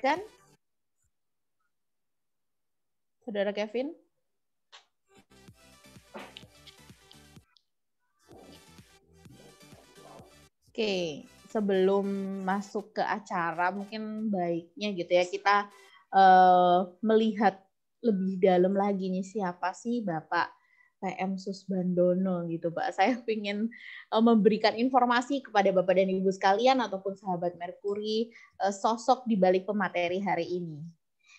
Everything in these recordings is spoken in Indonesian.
lanjutkan. Saudara Kevin. Oke, sebelum masuk ke acara, mungkin baiknya gitu ya kita melihat lebih dalam lagi nih siapa sih Bapak PM Susbandono gitu Pak. Saya ingin memberikan informasi kepada Bapak dan Ibu sekalian ataupun sahabat Merkuri sosok di balik pemateri hari ini.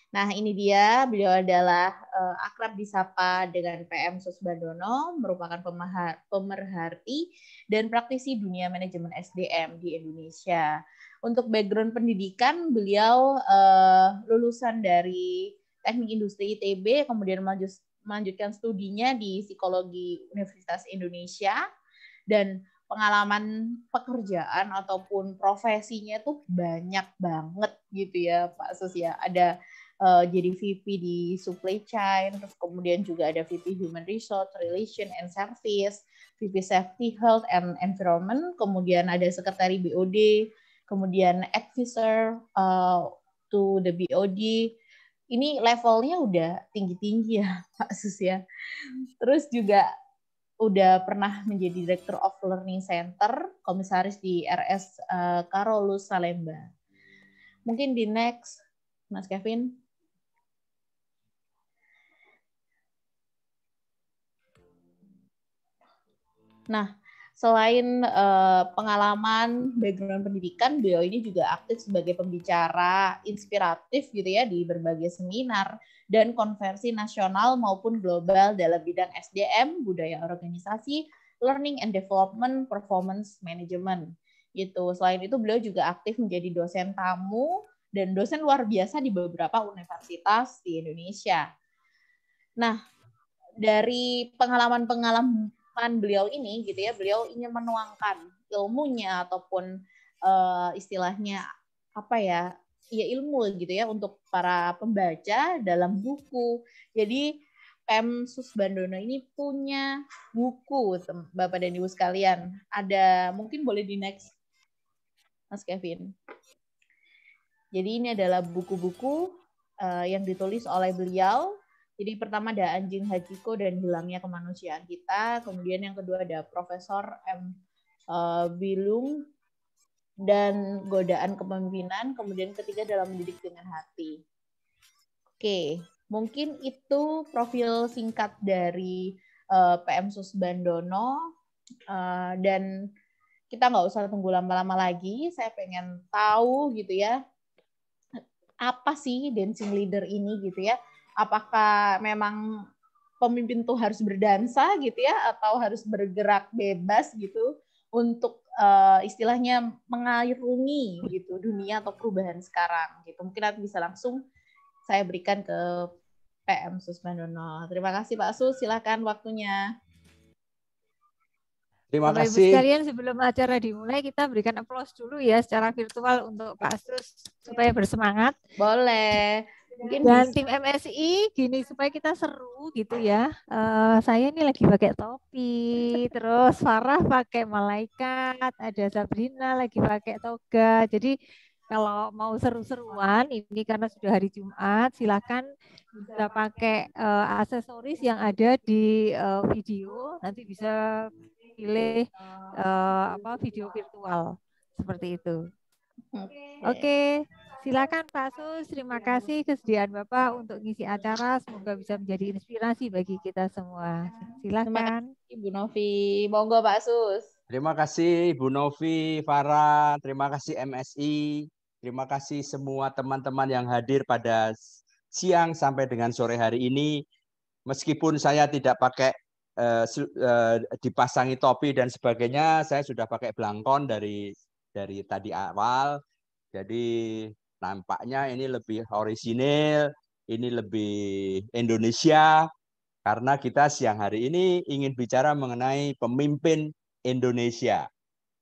Nah, ini dia, beliau adalah akrab disapa dengan PM Susbandono, merupakan pemerhati dan praktisi dunia manajemen SDM di Indonesia. Untuk background pendidikan, beliau lulusan dari Teknik Industri ITB, kemudian melanjutkan studinya di Psikologi Universitas Indonesia, dan pengalaman pekerjaan ataupun profesinya tuh banyak banget gitu ya Pak Sus ya. Ada jadi VP di supply chain, terus kemudian juga ada VP Human Resource, Relation and Service, VP Safety, Health and Environment, kemudian ada Sekretari BOD, kemudian Advisor to the BOD. Ini levelnya udah tinggi-tinggi ya Pak Sus ya. Terus juga udah pernah menjadi Director of Learning Center, komisaris di RS Karolus Salemba. Mungkin di next, Mas Kevin. Nah, selain pengalaman background pendidikan, beliau ini juga aktif sebagai pembicara inspiratif gitu ya di berbagai seminar dan konferensi nasional maupun global dalam bidang SDM, budaya organisasi, learning and development, performance management gitu. Selain itu beliau juga aktif menjadi dosen tamu dan dosen luar biasa di beberapa universitas di Indonesia. Nah, dari pengalaman-pengalaman beliau ini gitu ya, beliau ingin menuangkan ilmunya ataupun istilahnya apa ya ilmu gitu ya untuk para pembaca dalam buku. Jadi PM Susbandono ini punya buku Bapak dan Ibu sekalian. Ada mungkin boleh di next Mas Kevin. Jadi ini adalah buku-buku yang ditulis oleh beliau. Jadi pertama ada Anjing Hachiko dan Hilangnya Kemanusiaan Kita. Kemudian yang kedua ada Profesor M. Bilung dan Godaan Kepemimpinan. Kemudian ketiga dalam Mendidik dengan Hati. Oke, mungkin itu profil singkat dari PM Susbandono. Dan kita nggak usah tunggu lama-lama lagi. Saya pengen tahu gitu ya, apa sih dancing leader ini gitu ya. Apakah memang pemimpin tuh harus berdansa gitu ya, atau harus bergerak bebas gitu untuk istilahnya mengarungi gitu dunia atau perubahan sekarang gitu. Mungkin nanti bisa langsung saya berikan ke PM Susbandono. Terima kasih Pak Sus, silakan waktunya. Terima Bapak kasih. Ibu sekalian, sebelum acara dimulai kita berikan aplaus dulu ya secara virtual untuk Pak Sus supaya bersemangat. Boleh. Mungkin dan tim MSI gini supaya kita seru gitu ya. Saya ini lagi pakai topi, terus Farah pakai malaikat, ada Sabrina lagi pakai toga. Jadi kalau mau seru-seruan ini karena sudah hari Jumat, silakan bisa pakai aksesoris yang ada di video. Nanti bisa pilih video virtual seperti itu. Oke. Silakan Pak Sus, terima kasih kesediaan Bapak untuk ngisi acara. Semoga bisa menjadi inspirasi bagi kita semua. Silakan. Ibu Novi, monggo Pak Sus. Terima kasih Ibu Novi, Farah, terima kasih MSI, terima kasih semua teman-teman yang hadir pada siang sampai dengan sore hari ini. Meskipun saya tidak pakai dipasangi topi dan sebagainya, saya sudah pakai blangkon dari tadi awal. Jadi nampaknya ini lebih orisinil, ini lebih Indonesia, karena kita siang hari ini ingin bicara mengenai pemimpin Indonesia.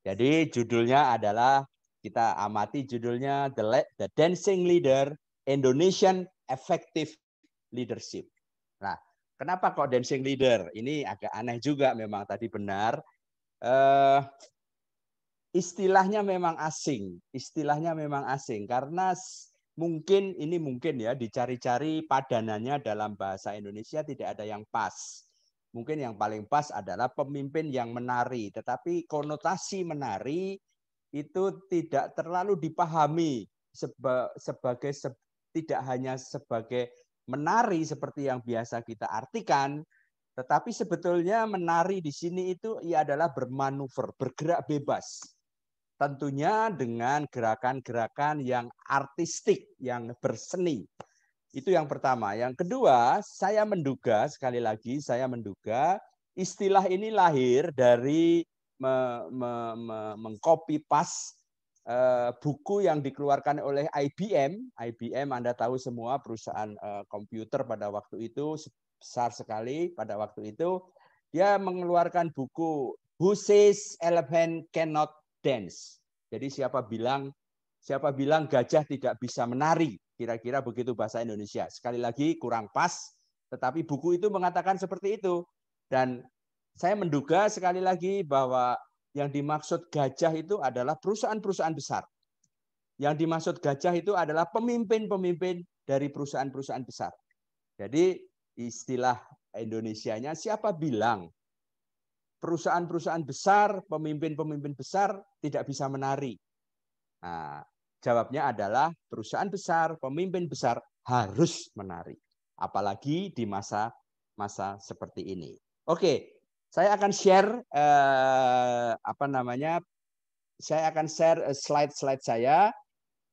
Jadi judulnya adalah, kita amati judulnya The Dancing Leader, Indonesian Effective Leadership. Nah, kenapa kok Dancing Leader? Ini agak aneh juga memang tadi benar. Istilahnya memang asing karena mungkin ya dicari-cari padanannya dalam bahasa Indonesia tidak ada yang pas. Mungkin yang paling pas adalah pemimpin yang menari, tetapi konotasi menari itu tidak terlalu dipahami sebagai tidak hanya sebagai menari seperti yang biasa kita artikan, tetapi sebetulnya menari di sini itu ia adalah bermanuver, bergerak bebas. Tentunya dengan gerakan-gerakan yang artistik, yang berseni. Itu yang pertama. Yang kedua, saya menduga, sekali lagi saya menduga, istilah ini lahir dari mengcopy paste buku yang dikeluarkan oleh IBM. IBM Anda tahu semua perusahaan komputer pada waktu itu, besar sekali pada waktu itu. Dia mengeluarkan buku Who Says Elephant Cannot Dance. Jadi siapa bilang gajah tidak bisa menari? Kira-kira begitu bahasa Indonesia. Sekali lagi kurang pas, tetapi buku itu mengatakan seperti itu. Dan saya menduga sekali lagi bahwa yang dimaksud gajah itu adalah perusahaan-perusahaan besar. Yang dimaksud gajah itu adalah pemimpin-pemimpin dari perusahaan-perusahaan besar. Jadi istilah Indonesianya siapa bilang perusahaan-perusahaan besar, pemimpin-pemimpin besar tidak bisa menari? Nah, jawabnya adalah perusahaan besar, pemimpin besar harus menari. Apalagi di masa seperti ini. Oke, saya akan share saya akan share slide-slide saya.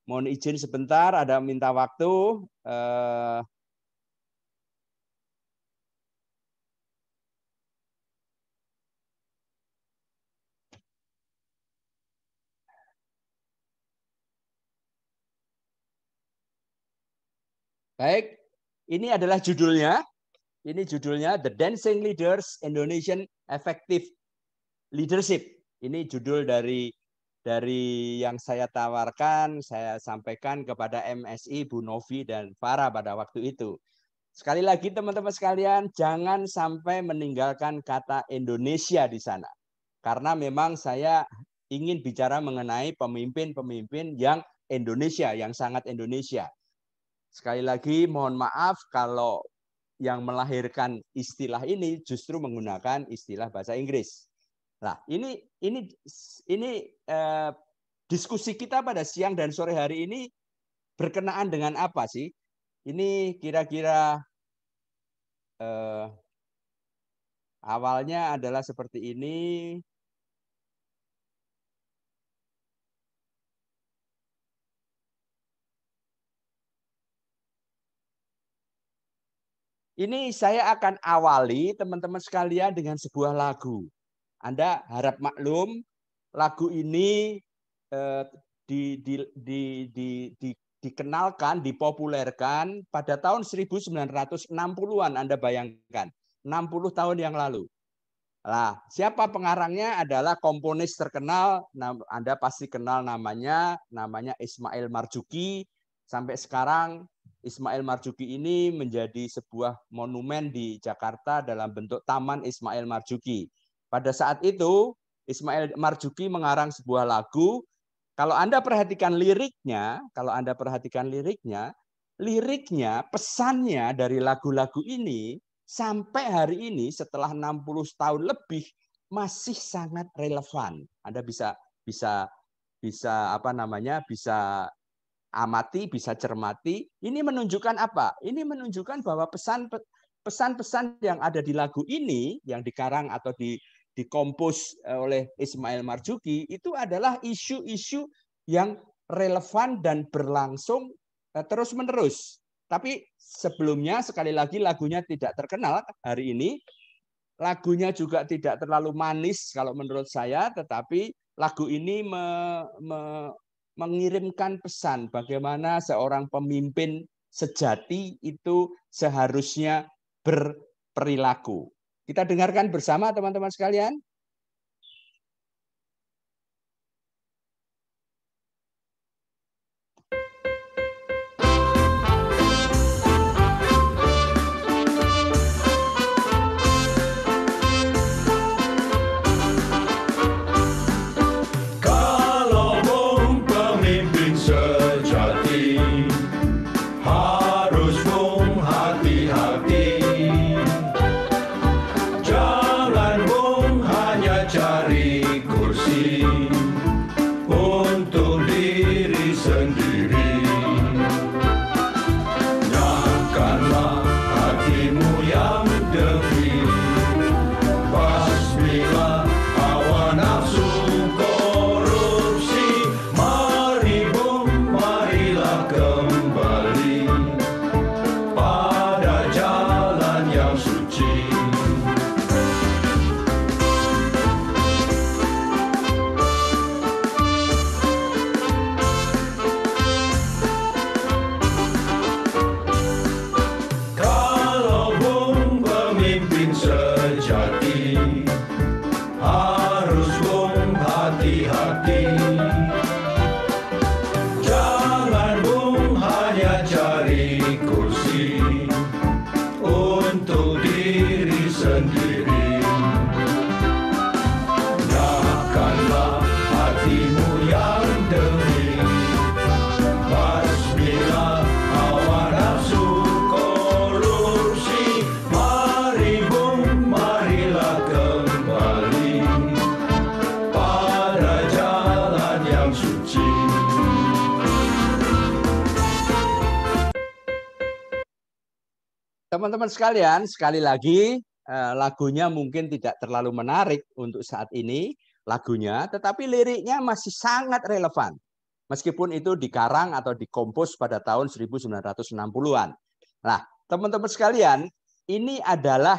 Mohon izin sebentar, ada minta waktu. Baik, ini adalah judulnya. Ini judulnya The Dancing Leaders Indonesian Effective Leadership. Ini judul dari yang saya tawarkan, saya sampaikan kepada MSI, Bu Novi dan Farah pada waktu itu. Sekali lagi teman-teman sekalian, jangan sampai meninggalkan kata Indonesia di sana. Karena memang saya ingin bicara mengenai pemimpin-pemimpin yang Indonesia, yang sangat Indonesia. Sekali lagi mohon maaf kalau yang melahirkan istilah ini justru menggunakan istilah bahasa Inggris. Nah, ini diskusi kita pada siang dan sore hari ini berkenaan dengan apa sih? Ini kira-kira awalnya adalah seperti ini. Ini saya akan awali teman-teman sekalian dengan sebuah lagu. Anda harap maklum, lagu ini dikenalkan, dipopulerkan pada tahun 1960-an. Anda bayangkan, 60 tahun yang lalu. Nah, siapa pengarangnya adalah komponis terkenal, Anda pasti kenal namanya Ismail Marzuki. Sampai sekarang Ismail Marzuki ini menjadi sebuah monumen di Jakarta dalam bentuk Taman Ismail Marzuki. Pada saat itu, Ismail Marzuki mengarang sebuah lagu. Kalau Anda perhatikan liriknya, pesannya dari lagu-lagu ini sampai hari ini setelah 60 tahun lebih masih sangat relevan. Anda bisa amati, bisa cermati. Ini menunjukkan apa? Ini menunjukkan bahwa pesan-pesan yang ada di lagu ini, yang dikarang atau dikompos oleh Ismail Marzuki, itu adalah isu-isu yang relevan dan berlangsung terus-menerus. Tapi sebelumnya, sekali lagi, lagunya tidak terkenal hari ini. Lagunya juga tidak terlalu manis kalau menurut saya, tetapi lagu ini mengirimkan pesan bagaimana seorang pemimpin sejati itu seharusnya berperilaku. Kita dengarkan bersama teman-teman sekalian. teman-teman sekalian, sekali lagi lagunya mungkin tidak terlalu menarik untuk saat ini lagunya, tetapi liriknya masih sangat relevan. Meskipun itu dikarang atau dikompos pada tahun 1960-an. Nah, teman-teman sekalian, ini adalah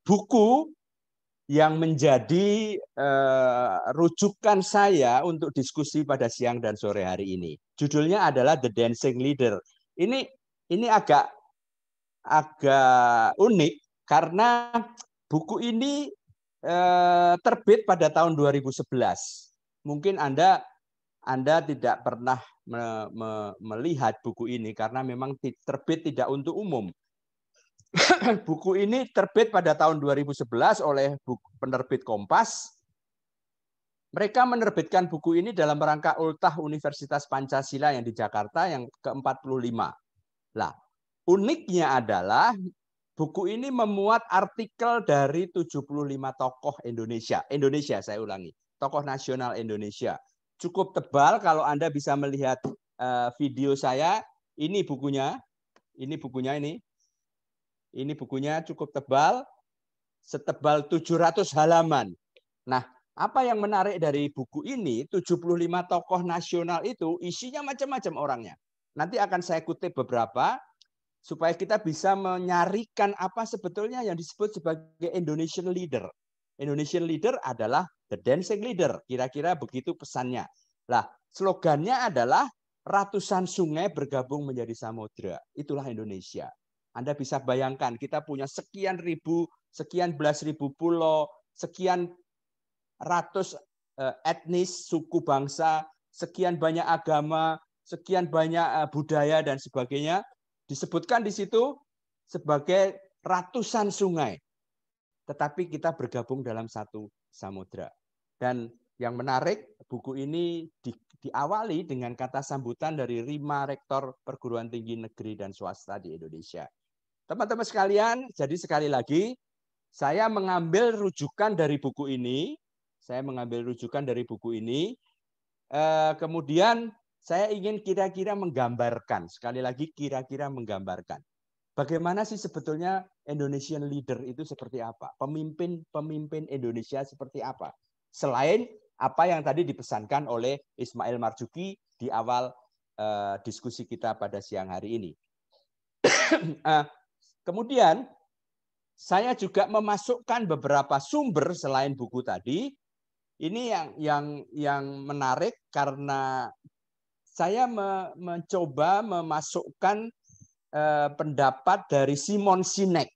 buku yang menjadi rujukan saya untuk diskusi pada siang dan sore hari ini. Judulnya adalah The Dancing Leader. Ini agak unik karena buku ini terbit pada tahun 2011. Mungkin Anda tidak pernah melihat buku ini karena memang terbit tidak untuk umum. Buku ini terbit pada tahun 2011 oleh penerbit Kompas. Mereka menerbitkan buku ini dalam rangka Ultah Universitas Pancasila yang di Jakarta yang ke-45. Nah, uniknya adalah buku ini memuat artikel dari 75 tokoh Indonesia. Saya ulangi, tokoh nasional Indonesia. Cukup tebal kalau Anda bisa melihat video saya. Ini bukunya. Ini bukunya cukup tebal, setebal 700 halaman. Nah, apa yang menarik dari buku ini, 75 tokoh nasional itu isinya macam-macam orangnya. Nanti akan saya kutip beberapa, supaya kita bisa menyarikan apa sebetulnya yang disebut sebagai Indonesian Leader. Indonesian Leader adalah The Dancing Leader. Kira-kira begitu pesannya. Lah, slogannya adalah ratusan sungai bergabung menjadi samudra. Itulah Indonesia. Anda bisa bayangkan kita punya sekian belas ribu pulau, sekian ratus etnis, suku bangsa, sekian banyak agama, sekian banyak budaya dan sebagainya. Disebutkan di situ sebagai ratusan sungai. Tetapi kita bergabung dalam satu samudra. Dan yang menarik, buku ini diawali dengan kata sambutan dari 5 rektor perguruan tinggi negeri dan swasta di Indonesia. Teman-teman sekalian, jadi sekali lagi, saya mengambil rujukan dari buku ini. Kemudian saya ingin kira-kira menggambarkan, sekali lagi kira-kira menggambarkan. Bagaimana sih sebetulnya Indonesian Leader itu seperti apa? Pemimpin Indonesia seperti apa? Selain apa yang tadi dipesankan oleh Ismail Marzuki di awal diskusi kita pada siang hari ini. Kemudian saya juga memasukkan beberapa sumber selain buku tadi. Ini yang menarik karena saya mencoba memasukkan pendapat dari Simon Sinek.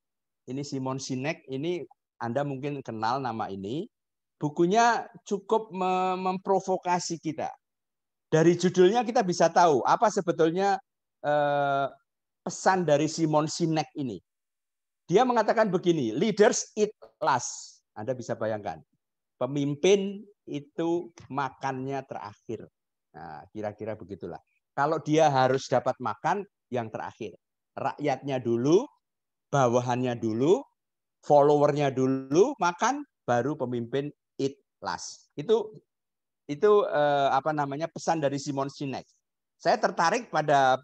Ini Simon Sinek, ini Anda mungkin kenal nama ini. Bukunya cukup memprovokasi kita. Dari judulnya kita bisa tahu apa sebetulnya pesan dari Simon Sinek ini. Dia mengatakan begini, leaders eat last. Anda bisa bayangkan. Pemimpin itu makannya terakhir. Nah, kira-kira begitulah. Kalau dia harus dapat makan yang terakhir. Rakyatnya dulu, bawahannya dulu, followernya dulu makan, baru pemimpin eat last. Itu pesan dari Simon Sinek. Saya tertarik pada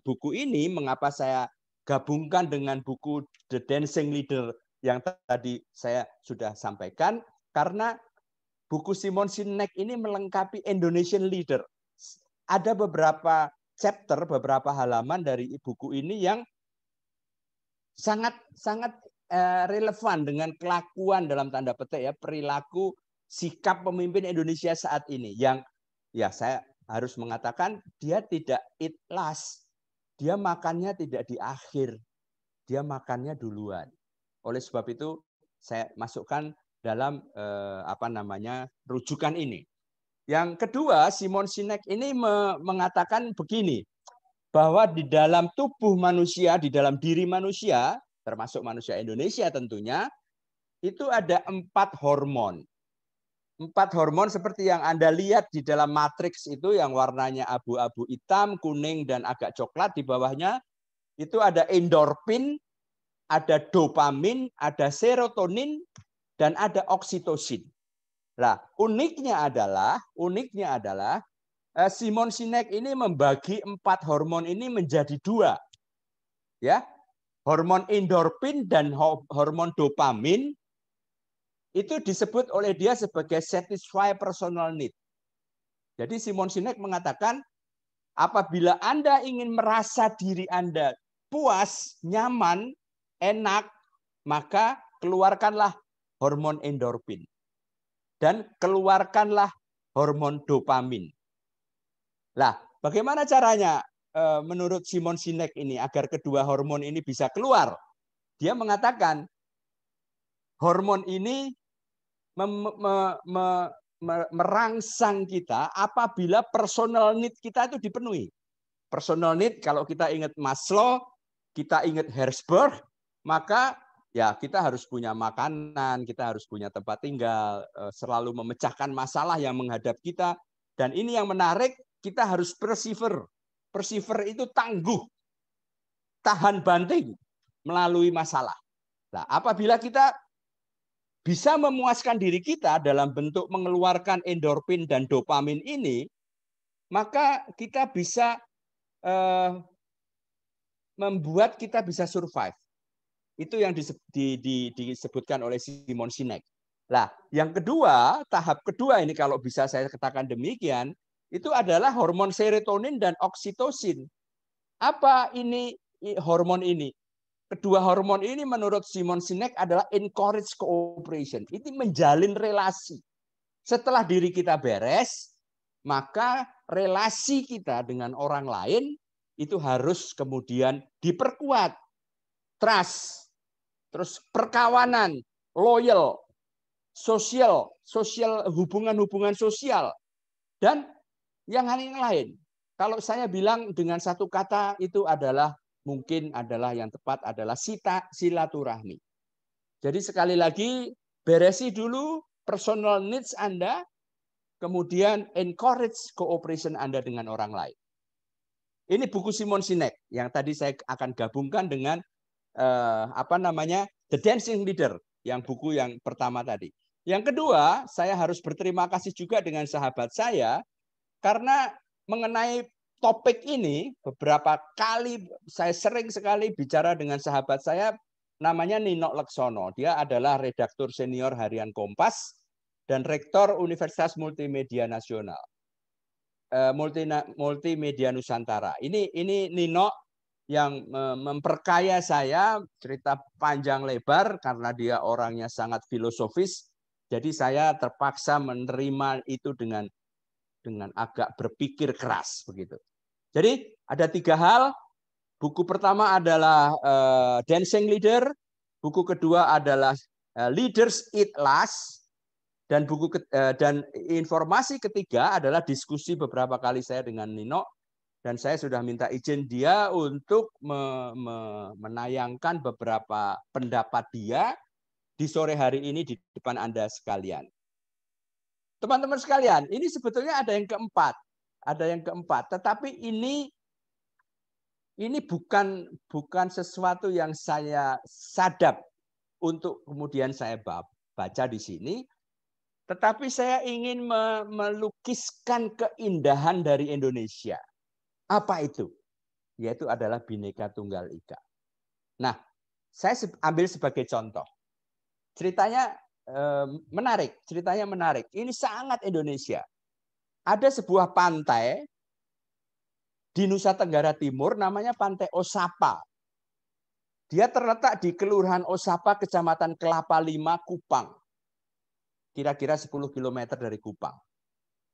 buku ini. Mengapa saya gabungkan dengan buku The Dancing Leader yang tadi saya sudah sampaikan? Karena buku Simon Sinek ini melengkapi Indonesian Leader. Ada beberapa chapter, beberapa halaman dari buku ini yang sangat relevan dengan kelakuan dalam tanda petik ya, perilaku sikap pemimpin Indonesia saat ini. Yang ya saya harus mengatakan dia tidak eat last. Dia makannya tidak di akhir. Dia makannya duluan. Oleh sebab itu saya masukkan dalam rujukan ini. Yang kedua, Simon Sinek ini mengatakan begini, bahwa di dalam tubuh manusia, di dalam diri manusia, termasuk manusia Indonesia tentunya, itu ada 4 hormon. 4 hormon seperti yang Anda lihat di dalam matriks itu yang warnanya abu-abu hitam, kuning, dan agak coklat di bawahnya. Itu ada endorfin, ada dopamin, ada serotonin, dan ada oksitosin. Nah, uniknya adalah Simon Sinek ini membagi 4 hormon ini menjadi 2. Ya, hormon endorfin dan hormon dopamin itu disebut oleh dia sebagai satisfy personal need. Jadi Simon Sinek mengatakan, apabila Anda ingin merasa diri Anda puas, nyaman, enak, maka keluarkanlah hormon endorfin. Dan keluarkanlah hormon dopamin. Lah, bagaimana caranya menurut Simon Sinek ini agar kedua hormon ini bisa keluar? Dia mengatakan hormon ini merangsang kita apabila personal need kita itu dipenuhi. Personal need, kalau kita ingat Maslow, kita ingat Herzberg, maka ya kita harus punya makanan, kita harus punya tempat tinggal, selalu memecahkan masalah yang menghadap kita. Dan ini yang menarik, kita harus persevere. Persevere itu tangguh, tahan banting melalui masalah. Nah, apabila kita bisa memuaskan diri kita dalam bentuk mengeluarkan endorfin dan dopamin ini, maka kita bisa membuat kita bisa survive. Itu yang disebutkan oleh Simon Sinek. Nah, yang kedua, tahap kedua ini kalau bisa saya katakan demikian, itu adalah hormon serotonin dan oksitosin. Apa ini hormon ini? Kedua hormon ini menurut Simon Sinek adalah encourage cooperation. Ini menjalin relasi. Setelah diri kita beres, maka relasi kita dengan orang lain itu harus kemudian diperkuat. Trust, terus perkawanan, loyal, sosial hubungan-hubungan sosial, dan yang lain. Kalau saya bilang dengan satu kata itu adalah mungkin adalah yang tepat adalah silaturahmi. Jadi sekali lagi beresi dulu personal needs Anda, kemudian encourage cooperation Anda dengan orang lain. Ini buku Simon Sinek yang tadi saya akan gabungkan dengan The Dancing Leader, yang buku yang pertama tadi. Yang kedua, saya harus berterima kasih juga dengan sahabat saya karena mengenai topik ini beberapa kali saya sering sekali bicara dengan sahabat saya namanya Nino Leksono. Dia adalah redaktur senior harian Kompas dan rektor Universitas Multimedia Nasional. Multimedia Nusantara. Ini Nino yang memperkaya saya, cerita panjang lebar karena dia orangnya sangat filosofis. Jadi saya terpaksa menerima itu dengan agak berpikir keras begitu. Jadi ada 3 hal. Buku pertama adalah Dancing Leader, buku kedua adalah Leaders Eat Last, dan dan informasi ketiga adalah diskusi beberapa kali saya dengan Nino, dan saya sudah minta izin dia untuk menayangkan beberapa pendapat dia di sore hari ini di depan Anda sekalian. Teman-teman sekalian, ini sebetulnya ada yang keempat. Tetapi ini bukan sesuatu yang saya sadap untuk kemudian saya baca di sini, tetapi saya ingin melukiskan keindahan dari Indonesia. Apa itu? Yaitu adalah Bhinneka Tunggal Ika. Nah, saya ambil sebagai contoh. Ceritanya menarik. Ini sangat Indonesia. Ada sebuah pantai di Nusa Tenggara Timur namanya Pantai Osapa. Dia terletak di Kelurahan Osapa, Kecamatan Kelapa Lima, Kupang. Kira-kira 10 km dari Kupang.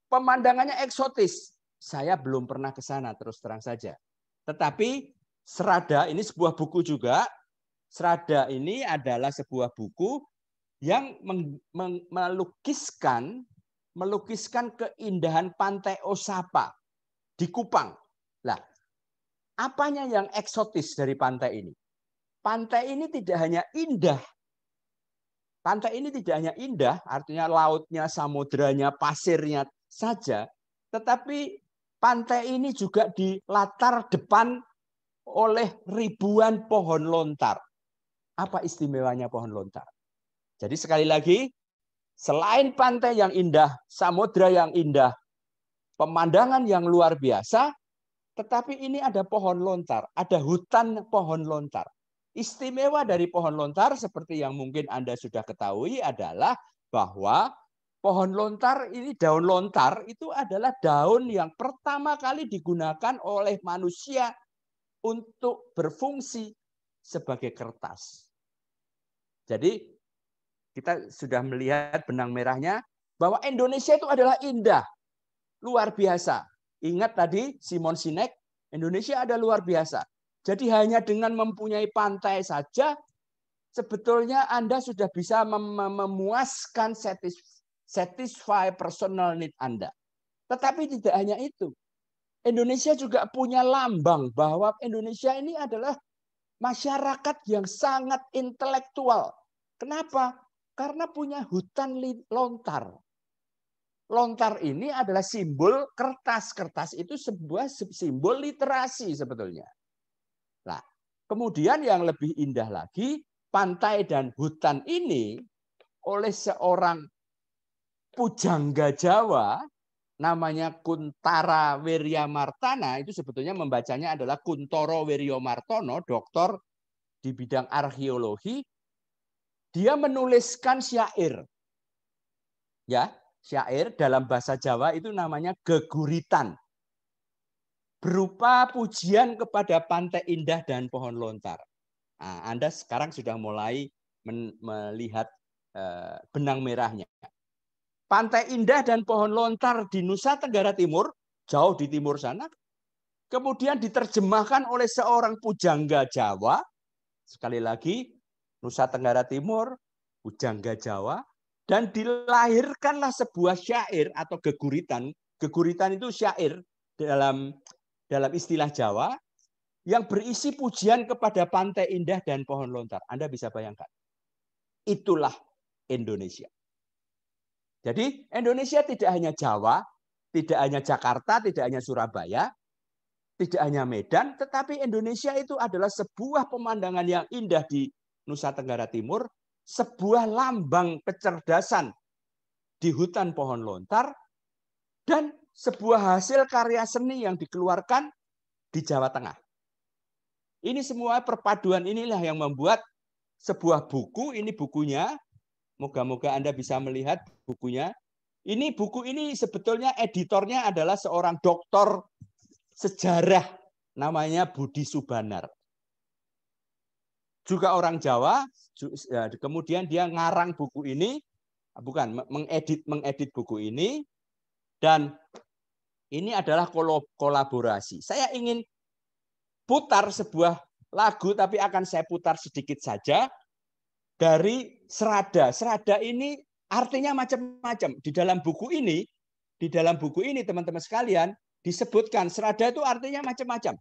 Pemandangannya eksotis. Saya belum pernah ke sana, terus terang saja. Tetapi Serada, ini sebuah buku juga. Serada ini adalah sebuah buku yang melukiskan keindahan Pantai Osapa di Kupang. Lah, apanya yang eksotis dari pantai ini? Pantai ini tidak hanya indah. Artinya lautnya, samudranya, pasirnya saja, tetapi pantai ini juga di latar depan oleh ribuan pohon lontar. Apa istimewanya pohon lontar? Jadi sekali lagi, selain pantai yang indah, samudra yang indah, pemandangan yang luar biasa, tetapi ini ada pohon lontar, ada hutan pohon lontar. Istimewa dari pohon lontar seperti yang mungkin Anda sudah ketahui adalah bahwa pohon lontar ini, daun lontar itu adalah daun yang pertama kali digunakan oleh manusia untuk berfungsi sebagai kertas. Jadi kita sudah melihat benang merahnya bahwa Indonesia itu adalah indah, luar biasa. Ingat tadi Simon Sinek, Indonesia ada luar biasa. Jadi hanya dengan mempunyai pantai saja, sebetulnya Anda sudah bisa memuaskan satisfy personal need Anda. Tetapi tidak hanya itu. Indonesia juga punya lambang bahwa Indonesia ini adalah masyarakat yang sangat intelektual. Kenapa? Karena punya hutan lontar. Lontar ini adalah simbol kertas. Kertas itu sebuah simbol literasi sebetulnya. Nah, kemudian yang lebih indah lagi, pantai dan hutan ini oleh seorang pujangga Jawa, namanya Kuntara Wiryamartana, itu sebetulnya membacanya adalah Kuntoro Wiryamartono, doktor di bidang arkeologi. Dia menuliskan syair. Ya, syair dalam bahasa Jawa itu namanya geguritan. Berupa pujian kepada pantai indah dan pohon lontar. Nah, Anda sekarang sudah mulai melihat benang merahnya. Pantai indah dan pohon lontar di Nusa Tenggara Timur, jauh di timur sana, kemudian diterjemahkan oleh seorang pujangga Jawa. Sekali lagi, Nusa Tenggara Timur, pujangga Jawa, dan dilahirkanlah sebuah syair atau geguritan. Geguritan itu syair dalam istilah Jawa yang berisi pujian kepada pantai indah dan pohon lontar. Anda bisa bayangkan. Itulah Indonesia. Jadi Indonesia tidak hanya Jawa, tidak hanya Jakarta, tidak hanya Surabaya, tidak hanya Medan, tetapi Indonesia itu adalah sebuah pemandangan yang indah di Nusa Tenggara Timur, sebuah lambang kecerdasan di hutan pohon lontar, dan sebuah hasil karya seni yang dikeluarkan di Jawa Tengah. Ini semua perpaduan inilah yang membuat sebuah buku, ini bukunya, moga-moga Anda bisa melihat bukunya. Ini buku ini sebetulnya editornya adalah seorang doktor sejarah, namanya Budi Subanar. Juga orang Jawa, kemudian dia ngarang buku ini, bukan, mengedit buku ini, dan ini adalah kolaborasi. Saya ingin putar sebuah lagu, tapi akan saya putar sedikit saja, dari Serada. Serada ini artinya macam-macam. Di dalam buku ini teman-teman sekalian, disebutkan serada itu artinya macam-macam.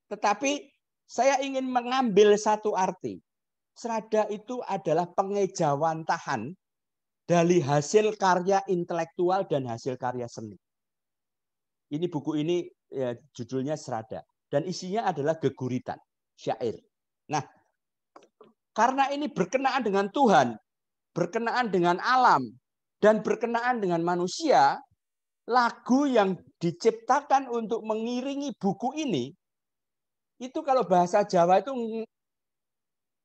Tetapi saya ingin mengambil satu arti. Serada itu adalah pengejawantahan dari hasil karya intelektual dan hasil karya seni. Ini buku ini ya, judulnya Serada. Dan isinya adalah geguritan, syair. Nah, karena ini berkenaan dengan Tuhan, berkenaan dengan alam, dan berkenaan dengan manusia, lagu yang diciptakan untuk mengiringi buku ini, itu kalau bahasa Jawa itu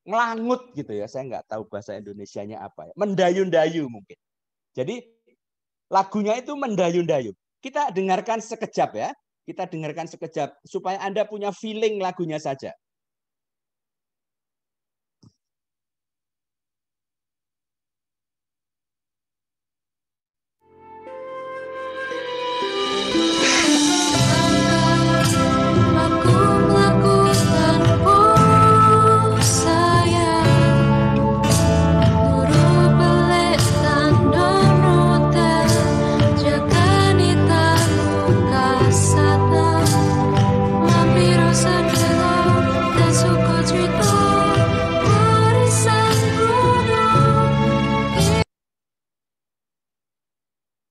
ngelangut gitu ya. Saya nggak tahu bahasa Indonesianya apa ya. Mendayu-dayu mungkin. Jadi lagunya itu mendayu-dayu. Kita dengarkan sekejap ya. Kita dengarkan sekejap supaya Anda punya feeling lagunya saja.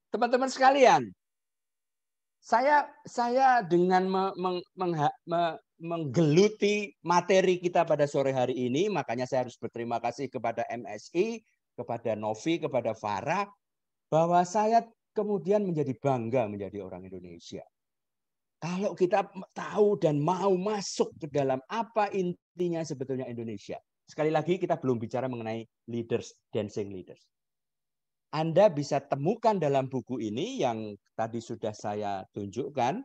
Teman-teman sekalian, saya dengan menggeluti materi kita pada sore hari ini, makanya saya harus berterima kasih kepada MSI, kepada Novi, kepada Farah, bahwa saya kemudian menjadi bangga menjadi orang Indonesia. Kalau kita tahu dan mau masuk ke dalam apa intinya sebetulnya Indonesia. Sekali lagi kita belum bicara mengenai leaders, dancing leaders. Anda bisa temukan dalam buku ini yang tadi sudah saya tunjukkan.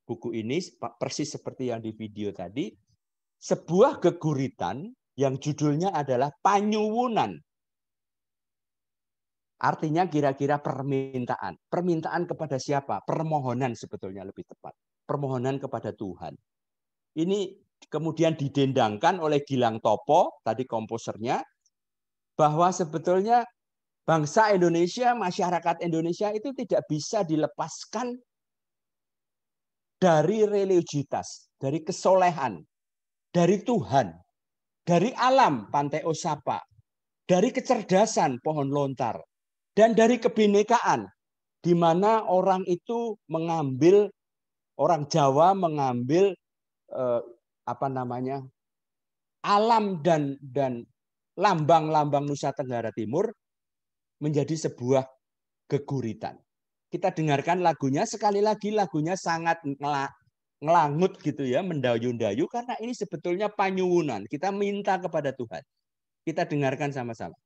Buku ini persis seperti yang di video tadi. Sebuah geguritan yang judulnya adalah Panyuwunan. Artinya kira-kira permintaan. Permintaan kepada siapa? Permohonan sebetulnya lebih tepat. Permohonan kepada Tuhan. Ini kemudian didendangkan oleh Gilang Topo, tadi komposernya, bahwa sebetulnya bangsa Indonesia, masyarakat Indonesia itu tidak bisa dilepaskan dari religiusitas, dari kesolehan, dari Tuhan, dari alam, Pantai Osapa, dari kecerdasan, Pohon Lontar, dan dari kebinekaan, di mana orang itu mengambil, orang Jawa mengambil alam dan lambang-lambang Nusa Tenggara Timur menjadi sebuah geguritan. Kita dengarkan lagunya, sekali lagi lagunya sangat ngelangut gitu ya, mendayu-dayu, karena ini sebetulnya panyuwunan. Kita minta kepada Tuhan. Kita dengarkan sama-sama.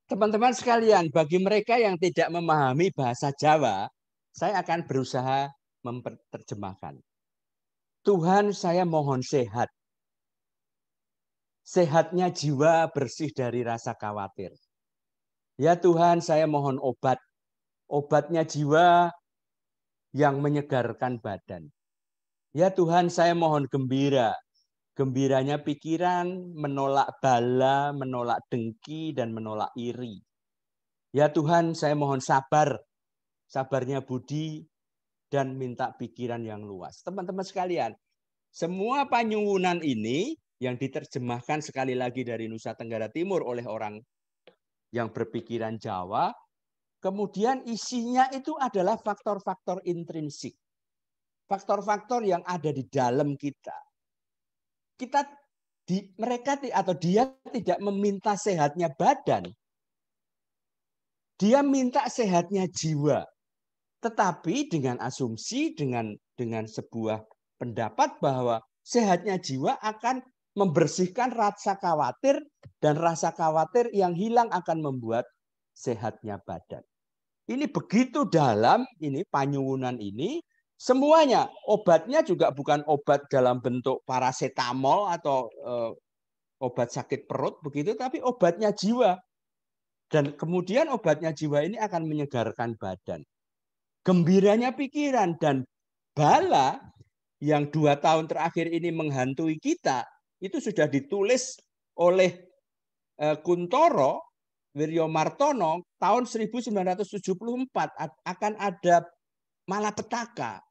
Teman-teman sekalian, bagi mereka yang tidak memahami bahasa Jawa, saya akan berusaha memperterjemahkan. Tuhan, saya mohon sehat. Sehatnya jiwa bersih dari rasa khawatir. Ya Tuhan, saya mohon obat. Obatnya jiwa yang menyegarkan badan. Ya Tuhan, saya mohon gembira. Gembiranya pikiran, menolak bala, menolak dengki, dan menolak iri. Ya Tuhan, saya mohon sabar. Sabarnya budi, dan minta pikiran yang luas. Teman-teman sekalian, semua panyuwunan ini yang diterjemahkan sekali lagi dari Nusa Tenggara Timur oleh orang yang berpikiran Jawa, kemudian isinya itu adalah faktor-faktor intrinsik. Faktor-faktor yang ada di dalam kita. Dia tidak meminta sehatnya badan. Dia minta sehatnya jiwa. Tetapi dengan asumsi, dengan sebuah pendapat bahwa sehatnya jiwa akan membersihkan rasa khawatir, dan rasa khawatir yang hilang akan membuat sehatnya badan. Ini begitu dalam, ini panyuwunan ini, semuanya, obatnya juga bukan obat dalam bentuk parasetamol atau obat sakit perut begitu, tapi obatnya jiwa. Dan kemudian obatnya jiwa ini akan menyegarkan badan. Gembiranya pikiran, dan bala yang 2 tahun terakhir ini menghantui kita, itu sudah ditulis oleh Kuntoro Wiryo Martono tahun 1974 akan ada malapetaka.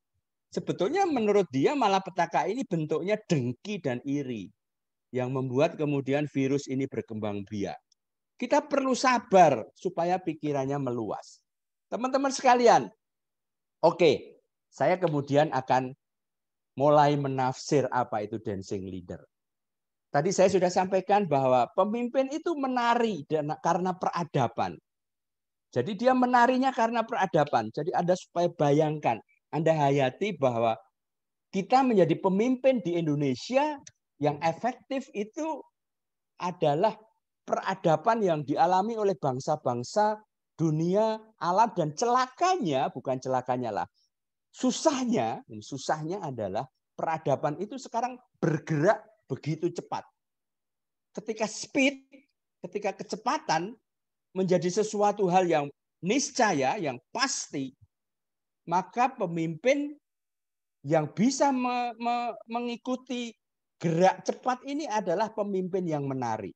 Sebetulnya menurut dia malapetaka ini bentuknya dengki dan iri yang membuat kemudian virus ini berkembang biak. Kita perlu sabar supaya pikirannya meluas. Teman-teman sekalian, oke, saya kemudian akan mulai menafsir apa itu dancing leader. Tadi saya sudah sampaikan bahwa pemimpin itu menari karena peradaban. Jadi dia menarinya karena peradaban. Jadi Anda supaya bayangkan, Anda hayati bahwa kita menjadi pemimpin di Indonesia yang efektif itu adalah peradaban yang dialami oleh bangsa-bangsa dunia alam, dan celakanya, bukan celakanya lah, susahnya adalah peradaban itu sekarang bergerak begitu cepat. Ketika kecepatan menjadi sesuatu hal yang niscaya, yang pasti, maka pemimpin yang bisa mengikuti gerak cepat ini adalah pemimpin yang menari.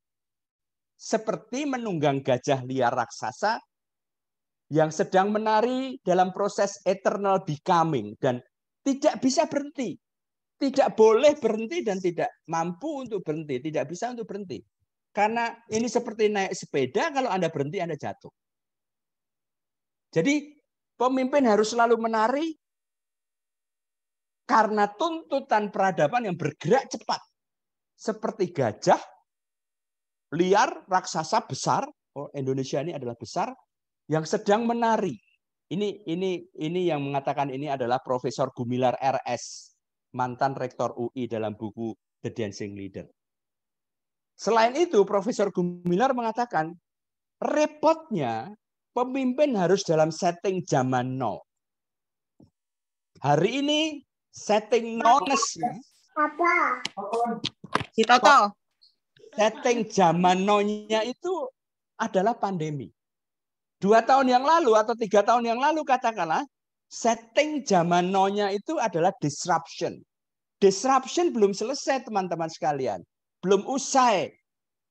Seperti menunggang gajah liar raksasa yang sedang menari dalam proses eternal becoming dan tidak bisa berhenti. Tidak boleh berhenti dan tidak mampu untuk berhenti, tidak bisa untuk berhenti. Karena ini seperti naik sepeda, kalau Anda berhenti Anda jatuh. Jadi pemimpin harus selalu menari karena tuntutan peradaban yang bergerak cepat. Seperti gajah liar, raksasa besar, Indonesia ini adalah besar, yang sedang menari. Ini yang mengatakan ini adalah Profesor Gumilar RS, mantan rektor UI, dalam buku The Dancing Leader. Selain itu, Profesor Gumilar mengatakan, repotnya pemimpin harus dalam setting zaman now. Hari ini setting nowness. Apa? Si Toto. Setting zaman now-nya itu adalah pandemi. 2 tahun yang lalu atau 3 tahun yang lalu katakanlah, setting zaman now-nya itu adalah disruption. Disruption belum selesai teman-teman sekalian. Belum usai.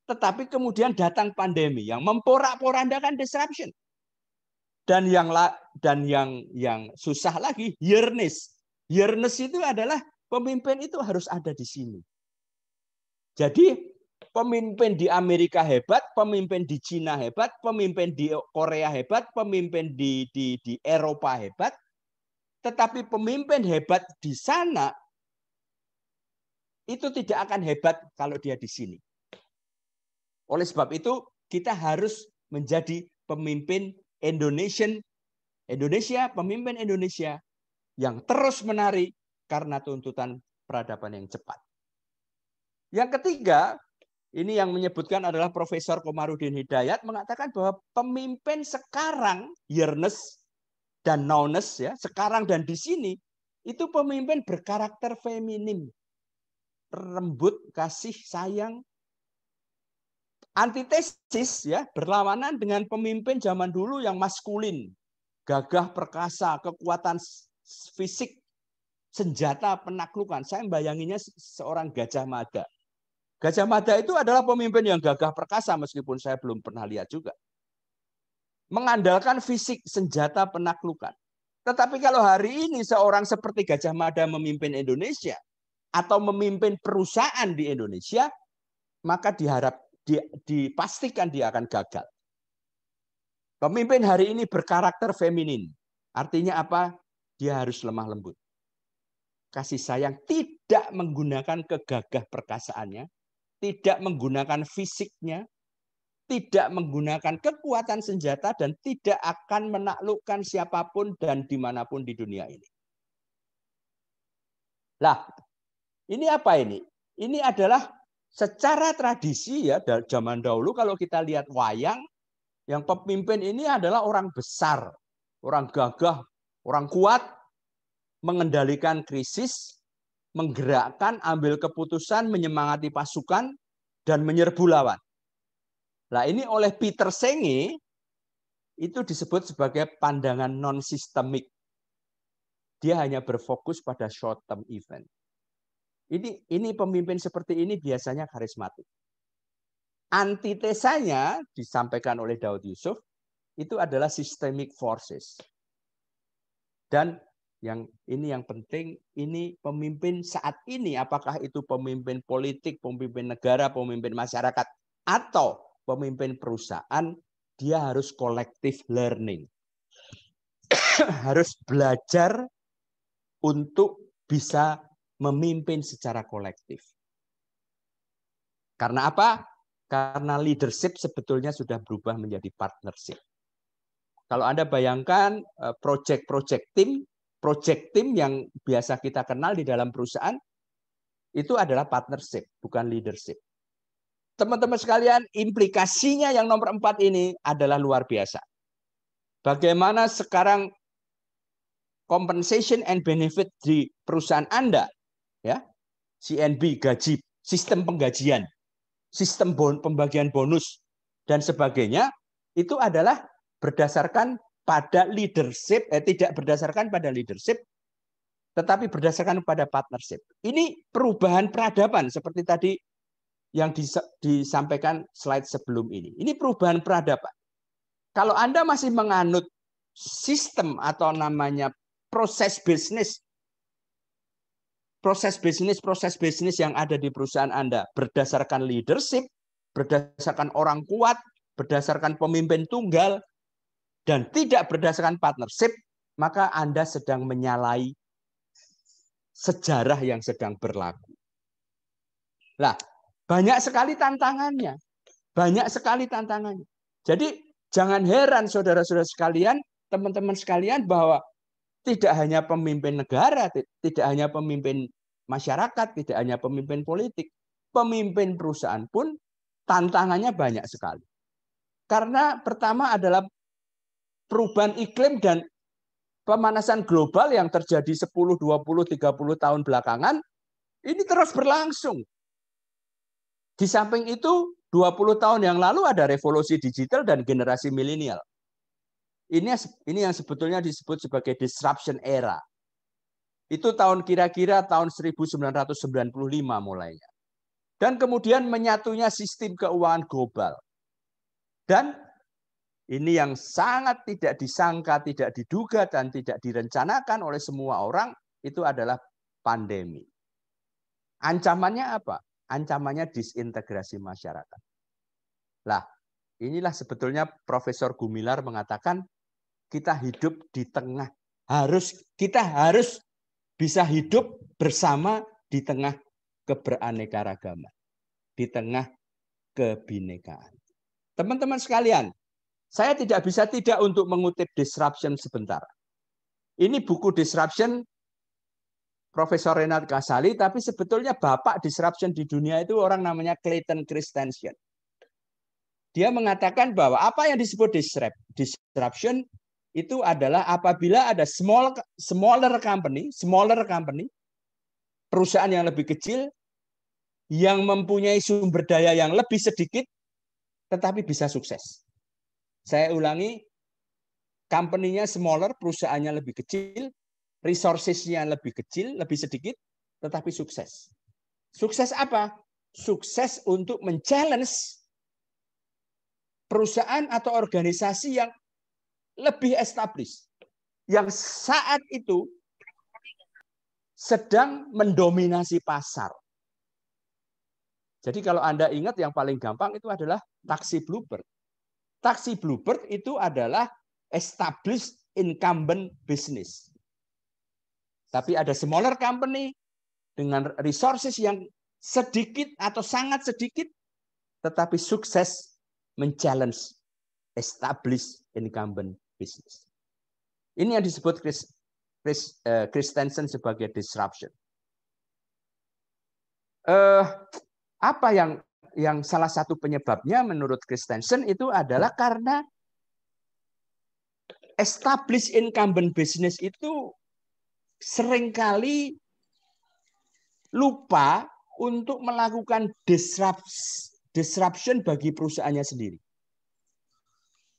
Tetapi kemudian datang pandemi yang memporak-porandakan disruption. Dan yang susah lagi, yearness. Yearness itu adalah pemimpin itu harus ada di sini. Jadi pemimpin di Amerika hebat, pemimpin di Cina hebat, pemimpin di Korea hebat, pemimpin di Eropa hebat. Tetapi pemimpin hebat di sana itu tidak akan hebat kalau dia di sini. Oleh sebab itu, kita harus menjadi pemimpin Indonesia, pemimpin Indonesia yang terus menari karena tuntutan peradaban yang cepat. Yang ketiga, ini yang menyebutkan adalah Profesor Komarudin Hidayat, mengatakan bahwa pemimpin sekarang, yearness dan nowness, ya, sekarang dan di sini, itu pemimpin berkarakter feminim. Lembut, kasih, sayang. Antitesis, ya, berlawanan dengan pemimpin zaman dulu yang maskulin, gagah perkasa, kekuatan fisik, senjata penaklukan. Saya membayanginya seorang Gajah Mada. Gajah Mada itu adalah pemimpin yang gagah perkasa, meskipun saya belum pernah lihat juga. Mengandalkan fisik, senjata penaklukan. Tetapi kalau hari ini seorang seperti Gajah Mada memimpin Indonesia atau memimpin perusahaan di Indonesia, maka dipastikan dia akan gagal. Pemimpin hari ini berkarakter feminin. Artinya apa? Dia harus lemah lembut. Kasih sayang, tidak menggunakan kegagah perkasaannya, tidak menggunakan fisiknya, tidak menggunakan kekuatan senjata, dan tidak akan menaklukkan siapapun dan dimanapun di dunia ini. Lah, ini apa ini? Ini adalah secara tradisi, ya, dari zaman dahulu kalau kita lihat wayang, yang pemimpin ini adalah orang besar, orang gagah, orang kuat, mengendalikan krisis, menggerakkan, ambil keputusan, menyemangati pasukan, dan menyerbu lawan. Nah, ini oleh Peter Senge itu disebut sebagai pandangan non-sistemik. Dia hanya berfokus pada short term event. Ini pemimpin seperti ini biasanya karismatik. Antitesanya disampaikan oleh Daud Yusuf itu adalah systemic forces. Dan yang penting, ini pemimpin saat ini, apakah itu pemimpin politik, pemimpin negara, pemimpin masyarakat, atau pemimpin perusahaan, dia harus collective learning. Harus belajar untuk bisa memimpin secara kolektif. Karena apa? Karena leadership sebetulnya sudah berubah menjadi partnership. Kalau Anda bayangkan project team yang biasa kita kenal di dalam perusahaan, itu adalah partnership, bukan leadership. Teman-teman sekalian, implikasinya yang nomor 4 ini adalah luar biasa. Bagaimana sekarang compensation and benefit di perusahaan Anda, ya, CNB, gaji, sistem penggajian, sistem pembagian bonus, dan sebagainya, itu adalah berdasarkan pada leadership, tidak berdasarkan pada leadership, tetapi berdasarkan pada partnership. Ini perubahan peradaban seperti tadi yang disampaikan slide sebelum ini. Ini perubahan peradaban. Kalau Anda masih menganut sistem atau namanya proses bisnis yang ada di perusahaan Anda berdasarkan leadership, berdasarkan orang kuat, berdasarkan pemimpin tunggal, dan tidak berdasarkan partnership, maka Anda sedang menyalahi sejarah yang sedang berlaku. Nah, banyak sekali tantangannya. Jadi, jangan heran saudara-saudara sekalian, teman-teman sekalian, bahwa tidak hanya pemimpin negara, tidak hanya pemimpin masyarakat, tidak hanya pemimpin politik, pemimpin perusahaan pun tantangannya banyak sekali. Karena pertama adalah perubahan iklim dan pemanasan global yang terjadi 10, 20, 30 tahun belakangan, ini terus berlangsung. Di samping itu, 20 tahun yang lalu ada revolusi digital dan generasi milenial. Ini yang sebetulnya disebut sebagai disruption era. Itu kira-kira tahun 1995 mulainya. Dan kemudian menyatunya sistem keuangan global. Dan ini yang sangat tidak disangka, tidak diduga, dan tidak direncanakan oleh semua orang, itu adalah pandemi. Ancamannya apa? Ancamannya disintegrasi masyarakat. Lah, inilah sebetulnya Profesor Gumilar mengatakan kita hidup di tengah, kita harus bisa hidup bersama di tengah keberaneka-ragaman, di tengah kebinekaan. Teman-teman sekalian, saya tidak bisa tidak untuk mengutip Disruption sebentar. Ini buku Disruption Profesor Renat Kasali, tapi sebetulnya bapak disruption di dunia itu orang namanya Clayton Christensen. Dia mengatakan bahwa apa yang disebut disruption itu adalah apabila ada smaller company, perusahaan yang lebih kecil, yang mempunyai sumber daya yang lebih sedikit, tetapi bisa sukses. Saya ulangi, company-nya smaller, perusahaannya lebih kecil, resources-nya lebih kecil, lebih sedikit, tetapi sukses. Sukses apa? Sukses untuk men-challenge perusahaan atau organisasi yang lebih established, yang saat itu sedang mendominasi pasar. Jadi kalau Anda ingat yang paling gampang itu adalah taksi Bluebird. Taksi Bluebird itu adalah established incumbent business. Tapi ada smaller company dengan resources yang sedikit atau sangat sedikit, tetapi sukses men-challenge established incumbent business. Ini yang disebut Christensen sebagai disruption. Apa yang salah satu penyebabnya menurut Christensen itu adalah karena established incumbent business itu seringkali lupa untuk melakukan disruption bagi perusahaannya sendiri.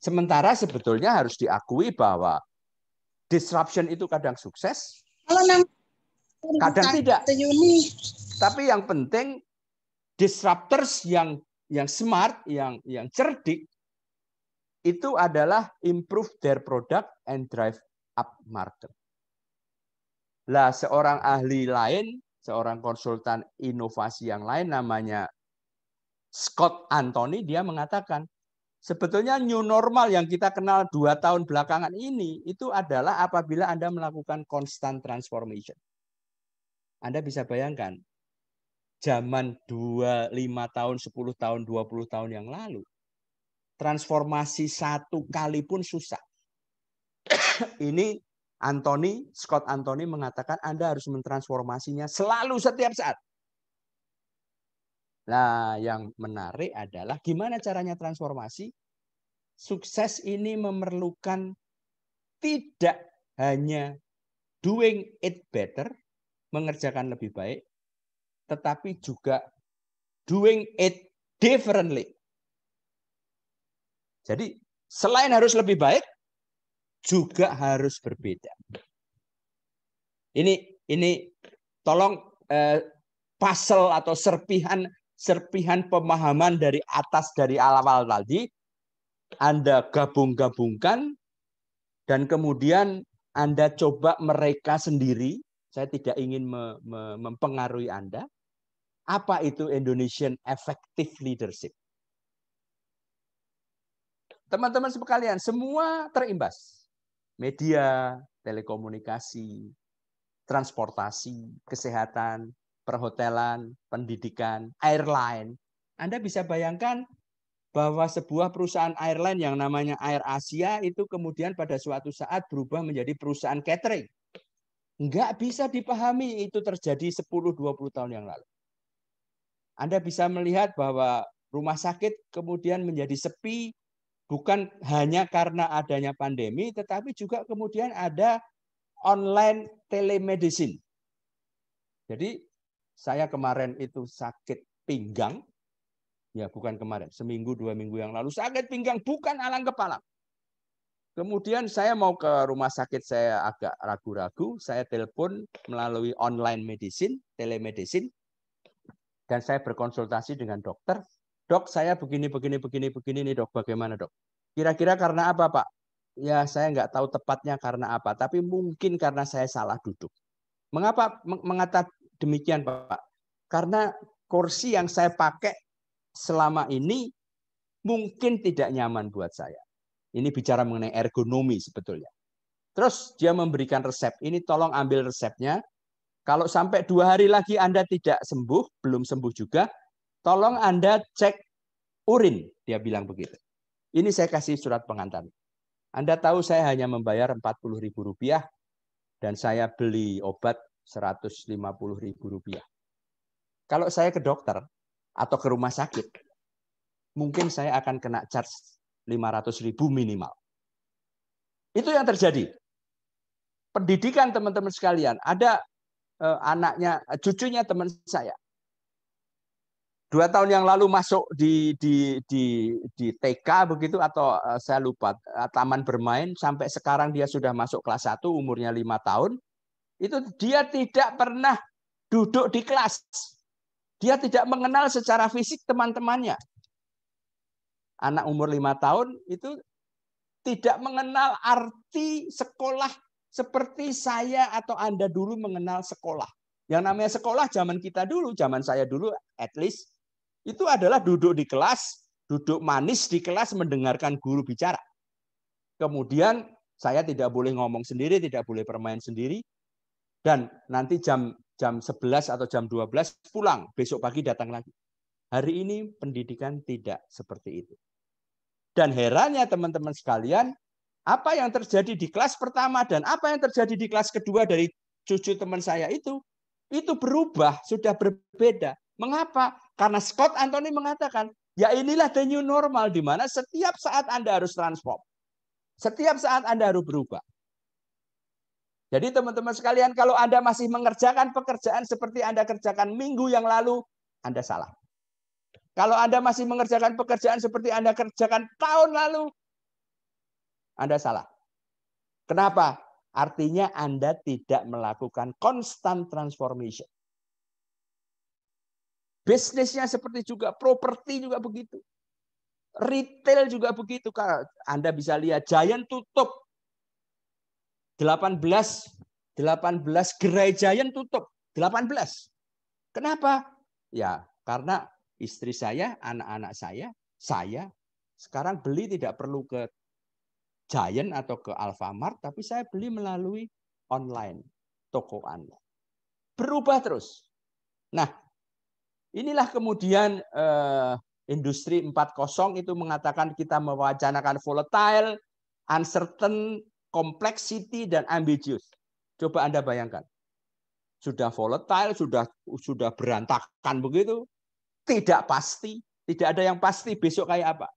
Sementara sebetulnya harus diakui bahwa disruption itu kadang sukses, kadang tidak. Tapi yang penting disruptors yang smart, yang cerdik, itu adalah improve their product and drive up market. Lah seorang ahli lain, seorang konsultan inovasi yang lain namanya Scott Anthony, dia mengatakan sebetulnya new normal yang kita kenal 2 tahun belakangan ini itu adalah apabila Anda melakukan constant transformation. Anda bisa bayangkan zaman 5 tahun, 10 tahun, 20 tahun yang lalu, transformasi 1 kali pun susah. Ini Scott Anthony mengatakan Anda harus mentransformasinya selalu setiap saat. Nah, yang menarik adalah gimana caranya transformasi? Sukses ini memerlukan tidak hanya doing it better, mengerjakan lebih baik, tetapi juga doing it differently. Jadi selain harus lebih baik, juga harus berbeda. Ini tolong puzzle atau serpihan pemahaman dari atas dari awal tadi Anda gabung-gabungkan dan kemudian Anda coba mereka sendiri. Saya tidak ingin mempengaruhi Anda. Apa itu Indonesian Effective Leadership? Teman-teman sekalian, semua terimbas. Media, telekomunikasi, transportasi, kesehatan, perhotelan, pendidikan, airline. Anda bisa bayangkan bahwa sebuah perusahaan airline yang namanya Air Asia itu kemudian pada suatu saat berubah menjadi perusahaan catering. Enggak bisa dipahami itu terjadi 10-20 tahun yang lalu. Anda bisa melihat bahwa rumah sakit kemudian menjadi sepi, bukan hanya karena adanya pandemi, tetapi juga kemudian ada online telemedicine. Jadi saya kemarin itu sakit pinggang, ya bukan kemarin, seminggu 2 minggu yang lalu sakit pinggang, bukan alang kepala. Kemudian saya mau ke rumah sakit, saya agak ragu-ragu, saya telepon melalui online medicine, telemedicine, dan saya berkonsultasi dengan dokter. Dok, saya begini nih dok, bagaimana dok? Kira-kira karena apa Pak? Ya saya nggak tahu tepatnya karena apa, tapi mungkin karena saya salah duduk. Mengapa mengatakan demikian Pak? Karena kursi yang saya pakai selama ini mungkin tidak nyaman buat saya. Ini bicara mengenai ergonomi sebetulnya. Terus dia memberikan resep. Ini tolong ambil resepnya. Kalau sampai 2 hari lagi Anda tidak sembuh, belum sembuh juga, tolong Anda cek urin. Dia bilang begitu. Ini saya kasih surat pengantar. Anda tahu saya hanya membayar Rp40.000 dan saya beli obat Rp150.000. Kalau saya ke dokter atau ke rumah sakit, mungkin saya akan kena charge 500.000 minimal. Itu yang terjadi. Pendidikan teman-teman sekalian, ada anaknya, cucunya teman saya. 2 tahun yang lalu masuk di TK begitu atau saya lupa, taman bermain, sampai sekarang dia sudah masuk kelas 1, umurnya 5 tahun. Itu dia tidak pernah duduk di kelas. Dia tidak mengenal secara fisik teman-temannya. Anak umur 5 tahun itu tidak mengenal arti sekolah seperti saya atau Anda dulu mengenal sekolah. Yang namanya sekolah zaman kita dulu, zaman saya dulu at least, itu adalah duduk di kelas, duduk manis di kelas mendengarkan guru bicara. Kemudian saya tidak boleh ngomong sendiri, tidak boleh bermain sendiri. Dan nanti jam 11 atau jam 12 pulang, besok pagi datang lagi. Hari ini pendidikan tidak seperti itu. Dan herannya teman-teman sekalian, apa yang terjadi di kelas pertama dan apa yang terjadi di kelas kedua dari cucu teman saya itu berubah, sudah berbeda. Mengapa? Karena Scott Anthony mengatakan, ya inilah the new normal, di mana setiap saat Anda harus transform. Setiap saat Anda harus berubah. Jadi teman-teman sekalian, kalau Anda masih mengerjakan pekerjaan seperti Anda kerjakan minggu yang lalu, Anda salah. Kalau Anda masih mengerjakan pekerjaan seperti Anda kerjakan tahun lalu, Anda salah. Kenapa? Artinya Anda tidak melakukan constant transformation. Bisnisnya seperti juga, properti juga begitu. Retail juga begitu. Anda bisa lihat Giant tutup. 18 gerai Giant tutup. 18. Kenapa? Ya, karena istri saya, anak-anak saya sekarang beli tidak perlu ke Giant atau ke Alfamart, tapi saya beli melalui online, toko online. Berubah terus. Nah, inilah kemudian industri 4.0 itu mengatakan kita mewacanakan volatile, uncertain, complexity, dan ambiguous. Coba Anda bayangkan. Sudah volatile, sudah berantakan begitu, tidak pasti, tidak ada yang pasti besok kayak apa.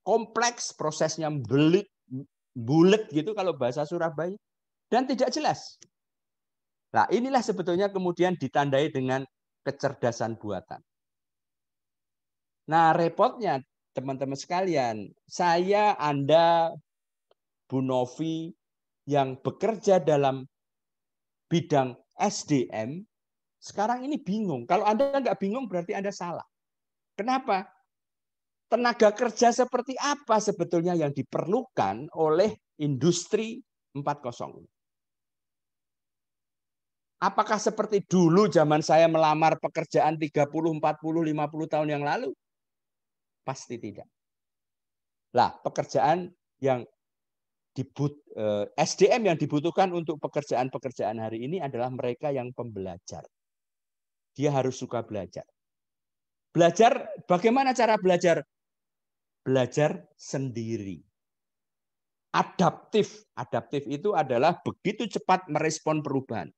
Kompleks, prosesnya bulet gitu kalau bahasa Surabaya, dan tidak jelas. Nah, inilah sebetulnya kemudian ditandai dengan kecerdasan buatan. Nah, repotnya teman-teman sekalian, saya, Anda, Bu Novi yang bekerja dalam bidang SDM, sekarang ini bingung. Kalau Anda nggak bingung berarti Anda salah. Kenapa? Tenaga kerja seperti apa sebetulnya yang diperlukan oleh industri 4.0? Apakah seperti dulu zaman saya melamar pekerjaan 30, 40, 50 tahun yang lalu? Pasti tidak. Lah, pekerjaan yang SDM yang dibutuhkan untuk pekerjaan-pekerjaan hari ini adalah mereka yang pembelajar. Dia harus suka belajar. Belajar, bagaimana cara belajar? Belajar sendiri. Adaptif. Adaptif itu adalah begitu cepat merespon perubahan.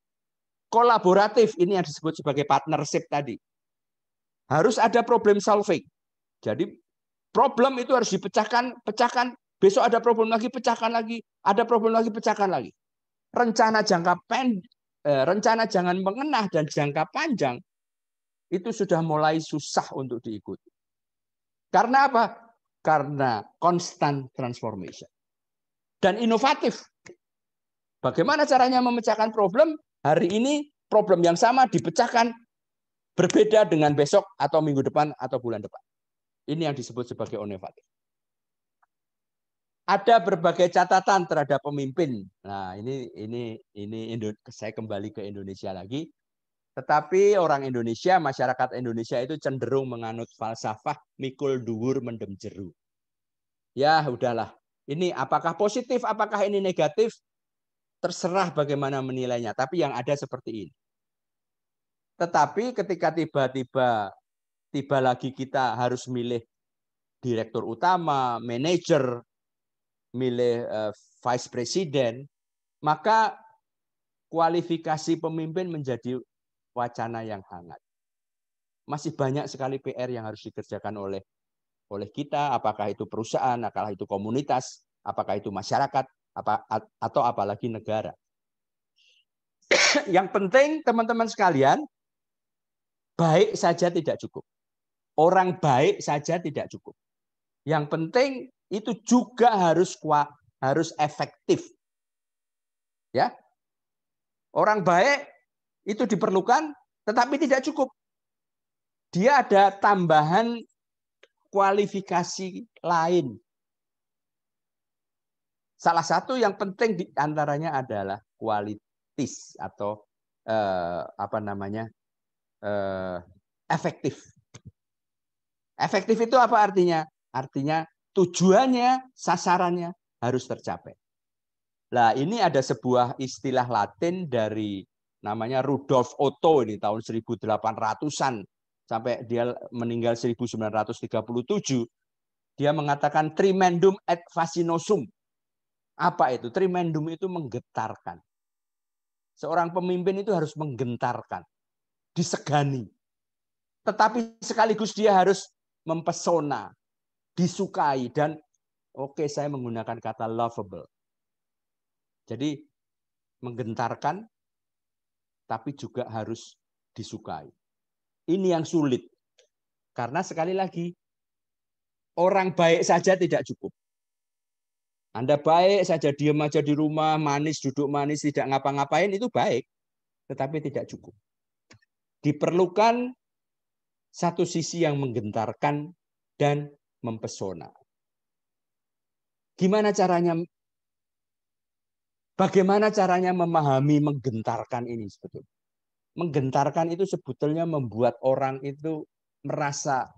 Kolaboratif, ini yang disebut sebagai partnership tadi. Harus ada problem solving. Jadi problem itu harus dipecahkan, besok ada problem lagi, pecahkan lagi, ada problem lagi, pecahkan lagi. Rencana rencana jangan mengenah dan jangka panjang itu sudah mulai susah untuk diikuti. Karena apa? Karena constant transformation. Dan inovatif. Bagaimana caranya memecahkan problem? Hari ini problem yang sama dipecahkan berbeda dengan besok atau minggu depan atau bulan depan. Ini yang disebut sebagai inovatif. Ada berbagai catatan terhadap pemimpin. Nah, ini saya kembali ke Indonesia lagi. Tetapi orang Indonesia, masyarakat Indonesia itu cenderung menganut falsafah mikul dhuwur mendem jeru. Ya, udahlah. Ini apakah positif, apakah ini negatif? Terserah bagaimana menilainya. Tapi yang ada seperti ini. Tetapi ketika tiba lagi kita harus milih direktur utama, manajer, milih vice president, maka kualifikasi pemimpin menjadi wacana yang hangat. Masih banyak sekali PR yang harus dikerjakan oleh kita, apakah itu perusahaan, apakah itu komunitas, apakah itu masyarakat, atau apalagi negara. Yang penting teman-teman sekalian, baik saja tidak cukup. Orang baik saja tidak cukup. Yang penting itu juga harus efektif. Ya. Orang baik itu diperlukan, tetapi tidak cukup. Dia ada tambahan kualifikasi lain. Salah satu yang penting diantaranya adalah kualitas atau efektif. Efektif itu apa artinya? Artinya tujuannya, sasarannya harus tercapai. Nah, ini ada sebuah istilah Latin dari namanya Rudolf Otto ini tahun 1800-an sampai dia meninggal 1937. Dia mengatakan tremendum et fascinosum. Apa itu? Tremendum itu menggetarkan. Seorang pemimpin itu harus menggentarkan, disegani. Tetapi sekaligus dia harus mempesona, disukai, dan saya menggunakan kata lovable. Jadi menggentarkan, tapi juga harus disukai. Ini yang sulit. Karena sekali lagi, orang baik saja tidak cukup. Anda baik saja, diam aja di rumah, manis, duduk manis, tidak ngapa-ngapain, itu baik. Tetapi tidak cukup. Diperlukan satu sisi yang menggentarkan dan mempesona. Bagaimana caranya memahami menggentarkan ini sebetulnya? Menggentarkan itu sebetulnya membuat orang itu merasa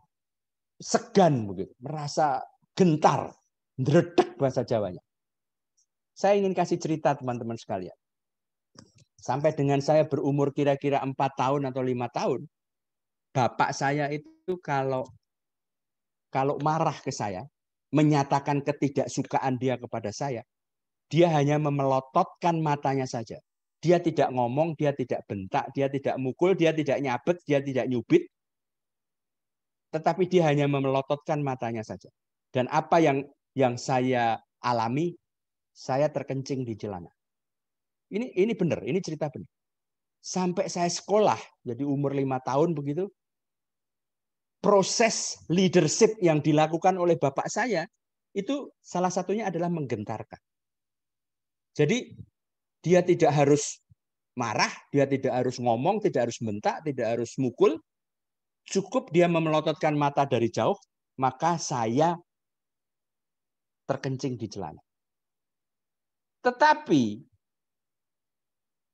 segan begitu, merasa gentar, ndredeg bahasa Jawanya. Saya ingin kasih cerita teman-teman sekalian. Sampai dengan saya berumur kira-kira 4 tahun atau 5 tahun, bapak saya itu kalau marah ke saya, menyatakan ketidaksukaan dia kepada saya, dia hanya memelototkan matanya saja. Dia tidak ngomong, dia tidak bentak, dia tidak mukul, dia tidak nyabet, dia tidak nyubit. Tetapi dia hanya memelototkan matanya saja. Dan apa yang saya alami, saya terkencing di celana. Ini benar, ini cerita benar. Sampai saya sekolah, jadi umur 5 tahun begitu, proses leadership yang dilakukan oleh bapak saya, itu salah satunya adalah menggentarkan. Jadi dia tidak harus marah, dia tidak harus ngomong, tidak harus bentak, tidak harus mukul. Cukup dia memelototkan mata dari jauh, maka saya terkencing di celana. Tetapi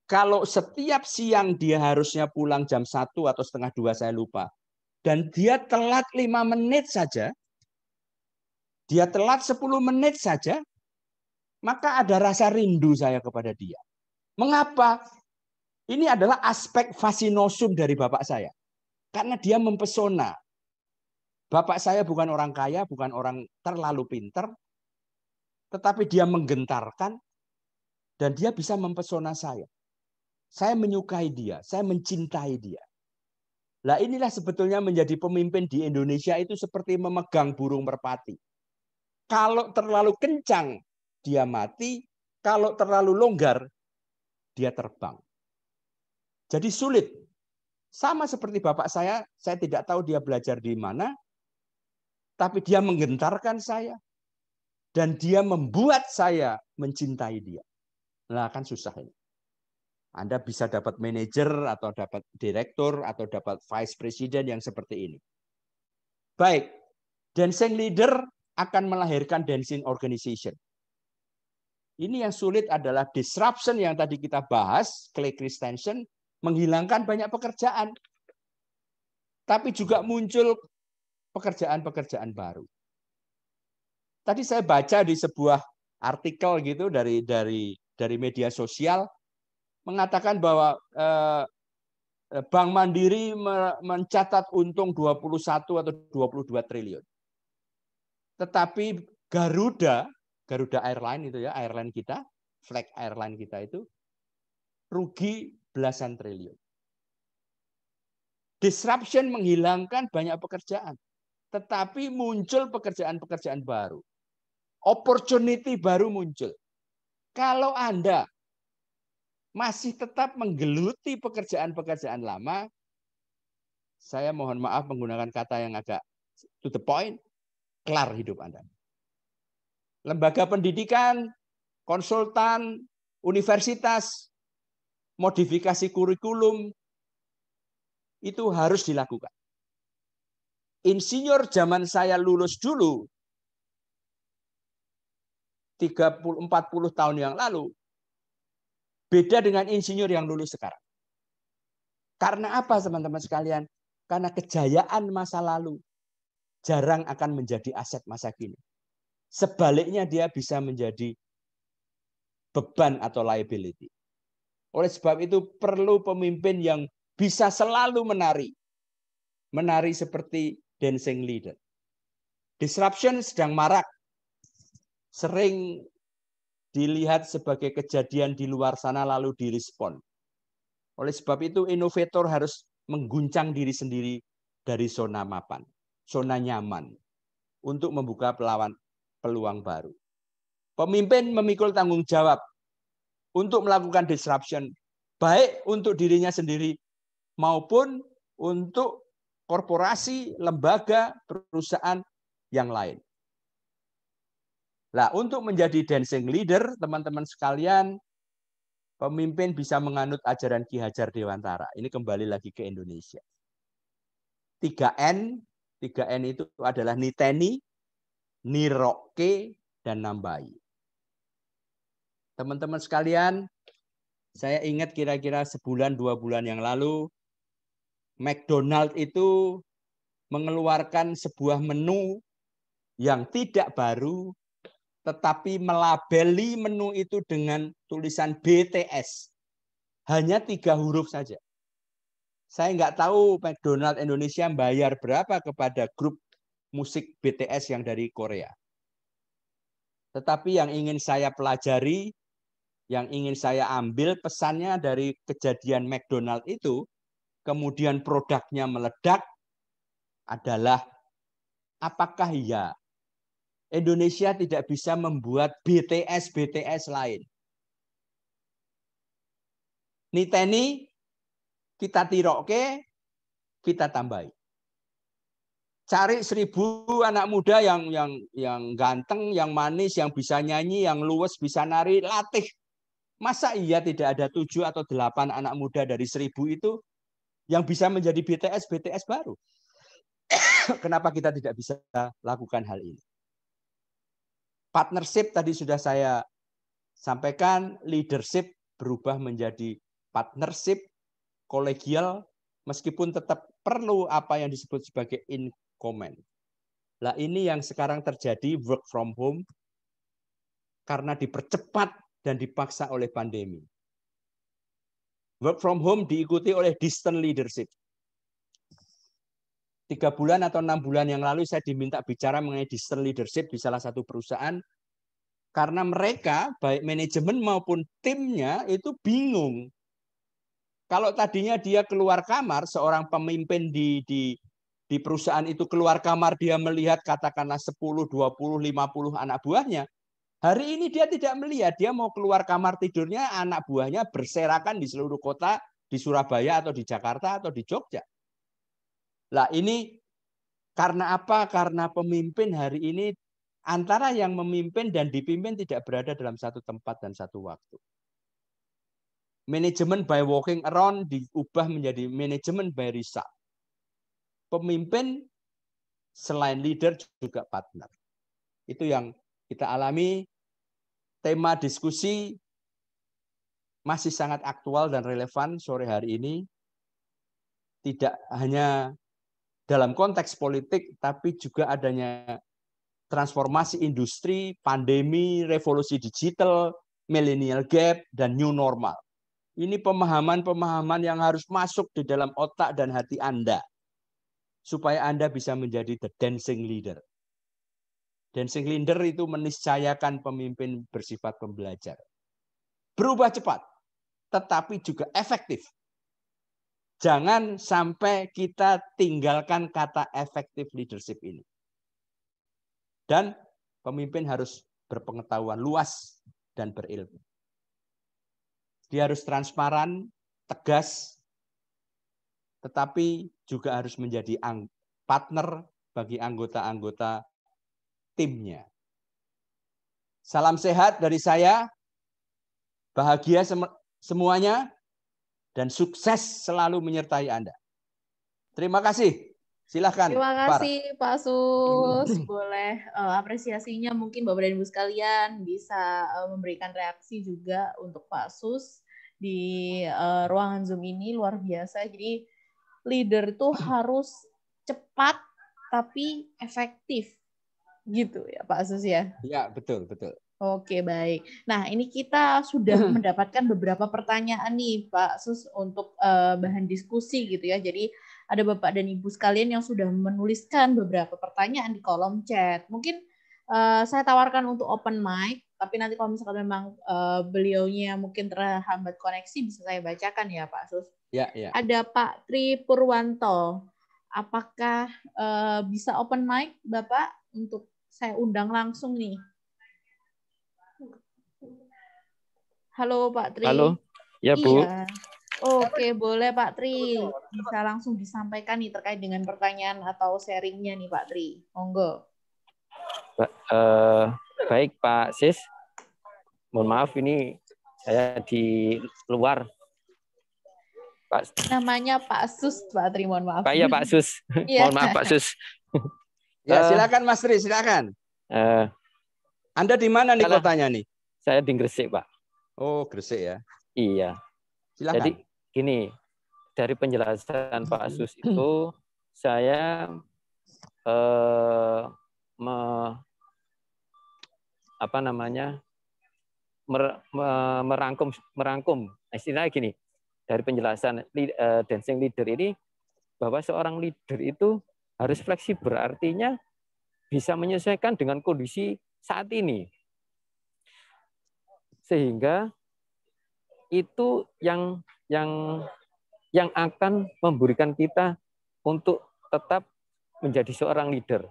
kalau setiap siang dia harusnya pulang jam 1 atau setengah 2, saya lupa. Dan dia telat 5 menit saja, dia telat 10 menit saja, maka ada rasa rindu saya kepada dia. Mengapa? Ini adalah aspek fasinosum dari bapak saya. Karena dia mempesona. Bapak saya bukan orang kaya, bukan orang terlalu pinter, tetapi dia menggentarkan, dan dia bisa mempesona saya. Saya menyukai dia, saya mencintai dia. Nah, inilah sebetulnya menjadi pemimpin di Indonesia itu seperti memegang burung merpati. Kalau terlalu kencang, dia mati. Kalau terlalu longgar, dia terbang. Jadi sulit. Sama seperti bapak saya tidak tahu dia belajar di mana, tapi dia menggentarkan saya. Dan dia membuat saya mencintai dia. Nah, kan susah ini. Anda bisa dapat manajer, atau dapat direktur, atau dapat vice president yang seperti ini. Baik, dancing leader akan melahirkan dancing organization. Ini yang sulit adalah disruption yang tadi kita bahas, Clay Christensen, menghilangkan banyak pekerjaan. Tapi juga muncul pekerjaan-pekerjaan baru. Tadi saya baca di sebuah artikel gitu dari media sosial, mengatakan bahwa Bank Mandiri mencatat untung 21 atau 22 triliun. Tetapi Garuda Airline itu ya, airline kita, flag airline kita itu rugi belasan triliun. Disruption menghilangkan banyak pekerjaan, tetapi muncul pekerjaan-pekerjaan baru. Opportunity baru muncul. Kalau Anda masih tetap menggeluti pekerjaan-pekerjaan lama, saya mohon maaf menggunakan kata yang agak to the point, kelar hidup Anda. Lembaga pendidikan, konsultan, universitas, modifikasi kurikulum, itu harus dilakukan. Insinyur zaman saya lulus dulu, 30-40 tahun yang lalu, beda dengan insinyur yang lulus sekarang. Karena apa teman-teman sekalian? Karena kejayaan masa lalu jarang akan menjadi aset masa kini. Sebaliknya dia bisa menjadi beban atau liability. Oleh sebab itu perlu pemimpin yang bisa selalu menari. Menari seperti dancing leader. Disruption sedang marak. Sering dilihat sebagai kejadian di luar sana lalu direspon. Oleh sebab itu inovator harus mengguncang diri sendiri dari zona mapan, zona nyaman, untuk membuka peluang baru. Pemimpin memikul tanggung jawab untuk melakukan disruption, baik untuk dirinya sendiri maupun untuk korporasi, lembaga, perusahaan yang lain. Nah, untuk menjadi dancing leader, teman-teman sekalian, pemimpin bisa menganut ajaran Ki Hajar Dewantara. Ini kembali lagi ke Indonesia. 3N. 3N itu adalah niteni, niroke, dan nambai. Teman-teman sekalian, saya ingat kira-kira sebulan 2 bulan yang lalu, McDonald itu mengeluarkan sebuah menu yang tidak baru, tetapi melabeli menu itu dengan tulisan BTS. Hanya 3 huruf saja. Saya nggak tahu McDonald Indonesia bayar berapa kepada grup musik BTS yang dari Korea. Tetapi yang ingin saya pelajari, yang ingin saya ambil pesannya dari kejadian McDonald itu, kemudian produknya meledak, adalah apakah ya Indonesia tidak bisa membuat BTS lain? Niteni, kita tiroke, kita tambahi. Cari 1000 anak muda yang ganteng, yang manis, yang bisa nyanyi, yang luwes, bisa nari, latih. Masa iya tidak ada 7 atau 8 anak muda dari 1000 itu yang bisa menjadi BTS baru? Kenapa kita tidak bisa lakukan hal ini? Partnership tadi sudah saya sampaikan, leadership berubah menjadi partnership, kolegial, meskipun tetap perlu apa yang disebut sebagai in common. Nah, ini yang sekarang terjadi, work from home, karena dipercepat dan dipaksa oleh pandemi. Work from home diikuti oleh distant leadership. 3 bulan atau 6 bulan yang lalu saya diminta bicara mengenai distant leadership di salah satu perusahaan, karena mereka, baik manajemen maupun timnya, itu bingung. Kalau tadinya dia keluar kamar, seorang pemimpin di perusahaan itu keluar kamar, dia melihat katakanlah 10, 20, 50 anak buahnya. Hari ini dia tidak melihat, dia mau keluar kamar tidurnya, anak buahnya berserakan di seluruh kota, di Surabaya atau di Jakarta atau di Jogja. Lah ini karena apa? Karena pemimpin hari ini antara yang memimpin dan dipimpin tidak berada dalam satu tempat dan satu waktu. Manajemen by walking around diubah menjadi manajemen by result. Pemimpin selain leader juga partner. Itu yang kita alami. Tema diskusi masih sangat aktual dan relevan sore hari ini. Tidak hanya dalam konteks politik, tapi juga adanya transformasi industri, pandemi, revolusi digital, millennial gap, dan new normal. Ini pemahaman-pemahaman yang harus masuk di dalam otak dan hati Anda, supaya Anda bisa menjadi the dancing leader. Dancing leader itu meniscayakan pemimpin bersifat pembelajar. Berubah cepat, tetapi juga efektif. Jangan sampai kita tinggalkan kata effective leadership ini. Dan pemimpin harus berpengetahuan luas dan berilmu. Dia harus transparan, tegas, tetapi juga harus menjadi partner bagi anggota-anggota timnya. Salam sehat dari saya, bahagia semuanya, dan sukses selalu menyertai Anda. Terima kasih. Silahkan. Terima kasih Pak Sus. Boleh apresiasinya mungkin Bapak dan Ibu sekalian bisa memberikan reaksi juga untuk Pak Sus di ruangan Zoom ini luar biasa. Jadi leader itu harus cepat tapi efektif. Gitu ya Pak Sus ya? Ya, betul, betul. Oke, baik. Nah, ini kita sudah mendapatkan beberapa pertanyaan nih, Pak Sus, untuk bahan diskusi gitu ya. Jadi, ada Bapak dan Ibu sekalian yang sudah menuliskan beberapa pertanyaan di kolom chat. Mungkin saya tawarkan untuk open mic, tapi nanti kalau misalkan memang beliaunya mungkin terhambat koneksi, bisa saya bacakan ya, Pak Sus. Ya, ya. Ada Pak Tri Purwanto. Apakah bisa open mic, Bapak, untuk saya undang langsung nih? Halo Pak Tri. Halo, ya Bu. Iya. Oke, boleh Pak Tri. Bisa langsung disampaikan nih terkait dengan pertanyaan atau sharingnya nih Pak Tri. Monggo. Baik Pak Sis. Mohon maaf ini saya di luar. Pak. Namanya Pak Sus, Pak Tri, mohon maaf. Pak ya Pak Sus. Iya. Mohon maaf Pak Sus. Ya, silakan Mas Tri, silakan. Anda di mana nih kotanya nih? Saya di Gresik, Pak. Oh, Gresik ya. Iya. Silakan. Jadi gini, dari penjelasan Pak Sus itu saya merangkum istilahnya gini, dari penjelasan dancing leader ini, bahwa seorang leader itu harus fleksibel, artinya bisa menyesuaikan dengan kondisi saat ini, sehingga itu yang akan memberikan kita untuk tetap menjadi seorang leader.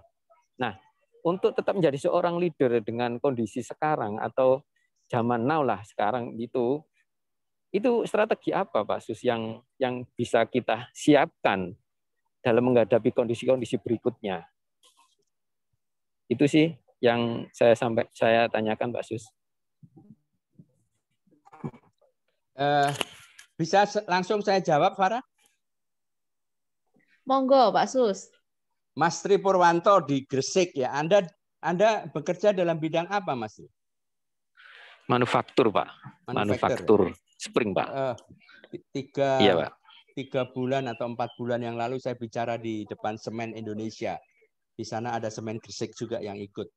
Nah, untuk tetap menjadi seorang leader dengan kondisi sekarang atau zaman now lah sekarang itu strategi apa Pak Sus yang bisa kita siapkan dalam menghadapi kondisi-kondisi berikutnya? Itu sih yang saya tanyakan Pak Sus. Bisa langsung saya jawab, Farah? Monggo, Pak Sus. Mas Tri Purwanto di Gresik ya. Anda bekerja dalam bidang apa, Mas Tri? Manufaktur, Pak. Manufaktur spring, Pak. Iya, Pak. 3 bulan atau 4 bulan yang lalu saya bicara di depan Semen Indonesia. Di sana ada Semen Gresik juga yang ikut.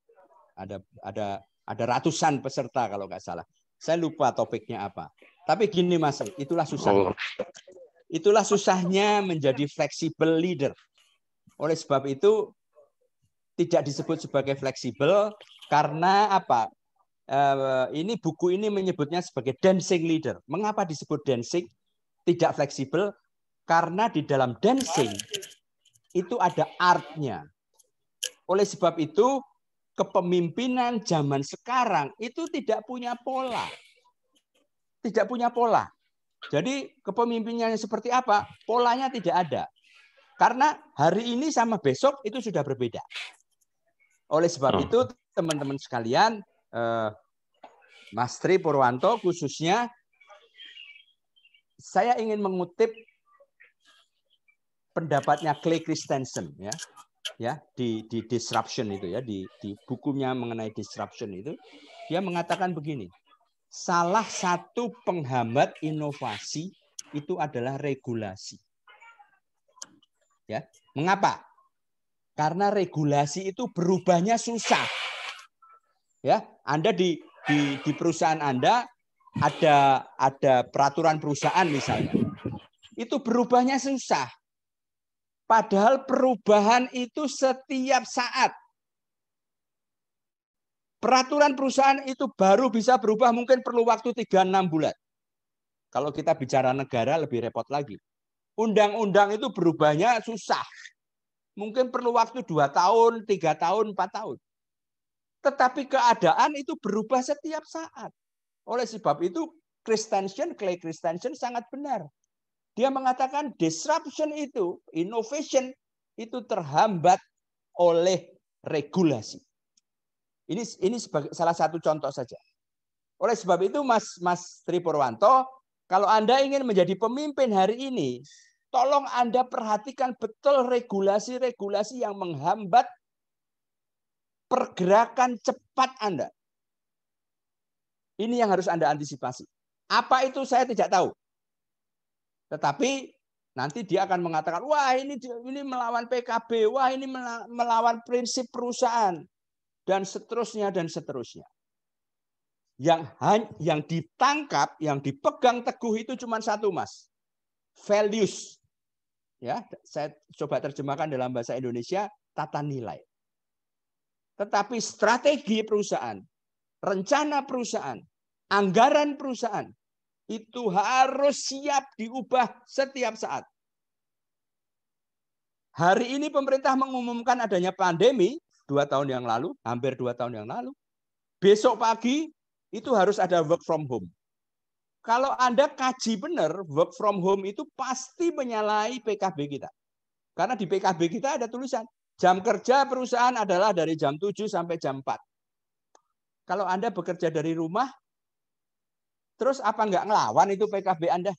Ada ratusan peserta kalau nggak salah. Saya lupa topiknya apa. Tapi gini Mas, itulah susahnya. Itulah susahnya menjadi fleksibel leader. Oleh sebab itu tidak disebut sebagai fleksibel karena apa? Ini buku ini menyebutnya sebagai dancing leader. Mengapa disebut dancing? Tidak fleksibel karena di dalam dancing itu ada artnya. Oleh sebab itu kepemimpinan zaman sekarang itu tidak punya pola. Tidak punya pola. Jadi kepemimpinannya seperti apa? Polanya tidak ada. Karena hari ini sama besok itu sudah berbeda. Oleh sebab itu teman-teman sekalian, Mas Tri Purwanto khususnya, saya ingin mengutip pendapatnya Clay Christensen ya di disruption itu ya, di bukunya mengenai disruption itu, dia mengatakan begini, salah satu penghambat inovasi itu adalah regulasi. Ya, mengapa? Karena regulasi itu berubahnya susah. Ya, Anda di perusahaan Anda ada peraturan perusahaan misalnya. Itu berubahnya susah. Padahal perubahan itu setiap saat. Peraturan perusahaan itu baru bisa berubah mungkin perlu waktu 3-6 bulan. Kalau kita bicara negara lebih repot lagi. Undang-undang itu berubahnya susah. Mungkin perlu waktu 2 tahun, 3 tahun, 4 tahun. Tetapi keadaan itu berubah setiap saat. Oleh sebab itu Clay Christensen sangat benar. Dia mengatakan disruption itu, innovation itu terhambat oleh regulasi. Ini sebagai salah satu contoh saja. Oleh sebab itu Mas Tri Purwanto, kalau Anda ingin menjadi pemimpin hari ini, tolong Anda perhatikan betul regulasi-regulasi yang menghambat pergerakan cepat Anda. Ini yang harus Anda antisipasi. Apa itu saya tidak tahu. Tetapi nanti dia akan mengatakan, wah ini melawan PKB, wah ini melawan prinsip perusahaan, dan seterusnya dan seterusnya. Yang ditangkap, yang dipegang teguh itu cuma satu, Mas. Values. Ya, saya coba terjemahkan dalam bahasa Indonesia, tata nilai. Tetapi strategi perusahaan, rencana perusahaan, anggaran perusahaan, itu harus siap diubah setiap saat. Hari ini pemerintah mengumumkan adanya pandemi 2 tahun yang lalu, hampir 2 tahun yang lalu. Besok pagi itu harus ada work from home. Kalau Anda kaji benar, work from home itu pasti menyalahi PKB kita. Karena di PKB kita ada tulisan, jam kerja perusahaan adalah dari jam 7 sampai jam 4. Kalau Anda bekerja dari rumah, terus apa nggak ngelawan itu PKB Anda?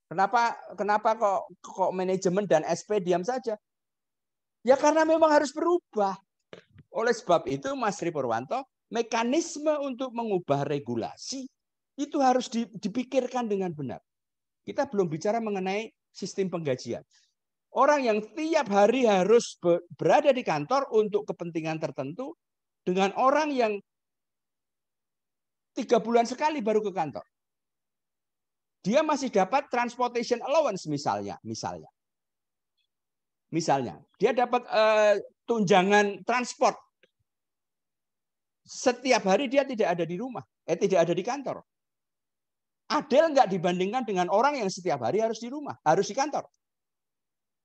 Kenapa kok manajemen dan SP diam saja? Ya karena memang harus berubah. Oleh sebab itu, Mas Tri Purwanto, mekanisme untuk mengubah regulasi itu harus dipikirkan dengan benar. Kita belum bicara mengenai sistem penggajian. Orang yang tiap hari harus berada di kantor untuk kepentingan tertentu dengan orang yang 3 bulan sekali baru ke kantor. Dia masih dapat transportation allowance misalnya. Dia dapat tunjangan transport. Setiap hari dia tidak ada di rumah, tidak ada di kantor. Adil nggak dibandingkan dengan orang yang setiap hari harus di rumah, harus di kantor.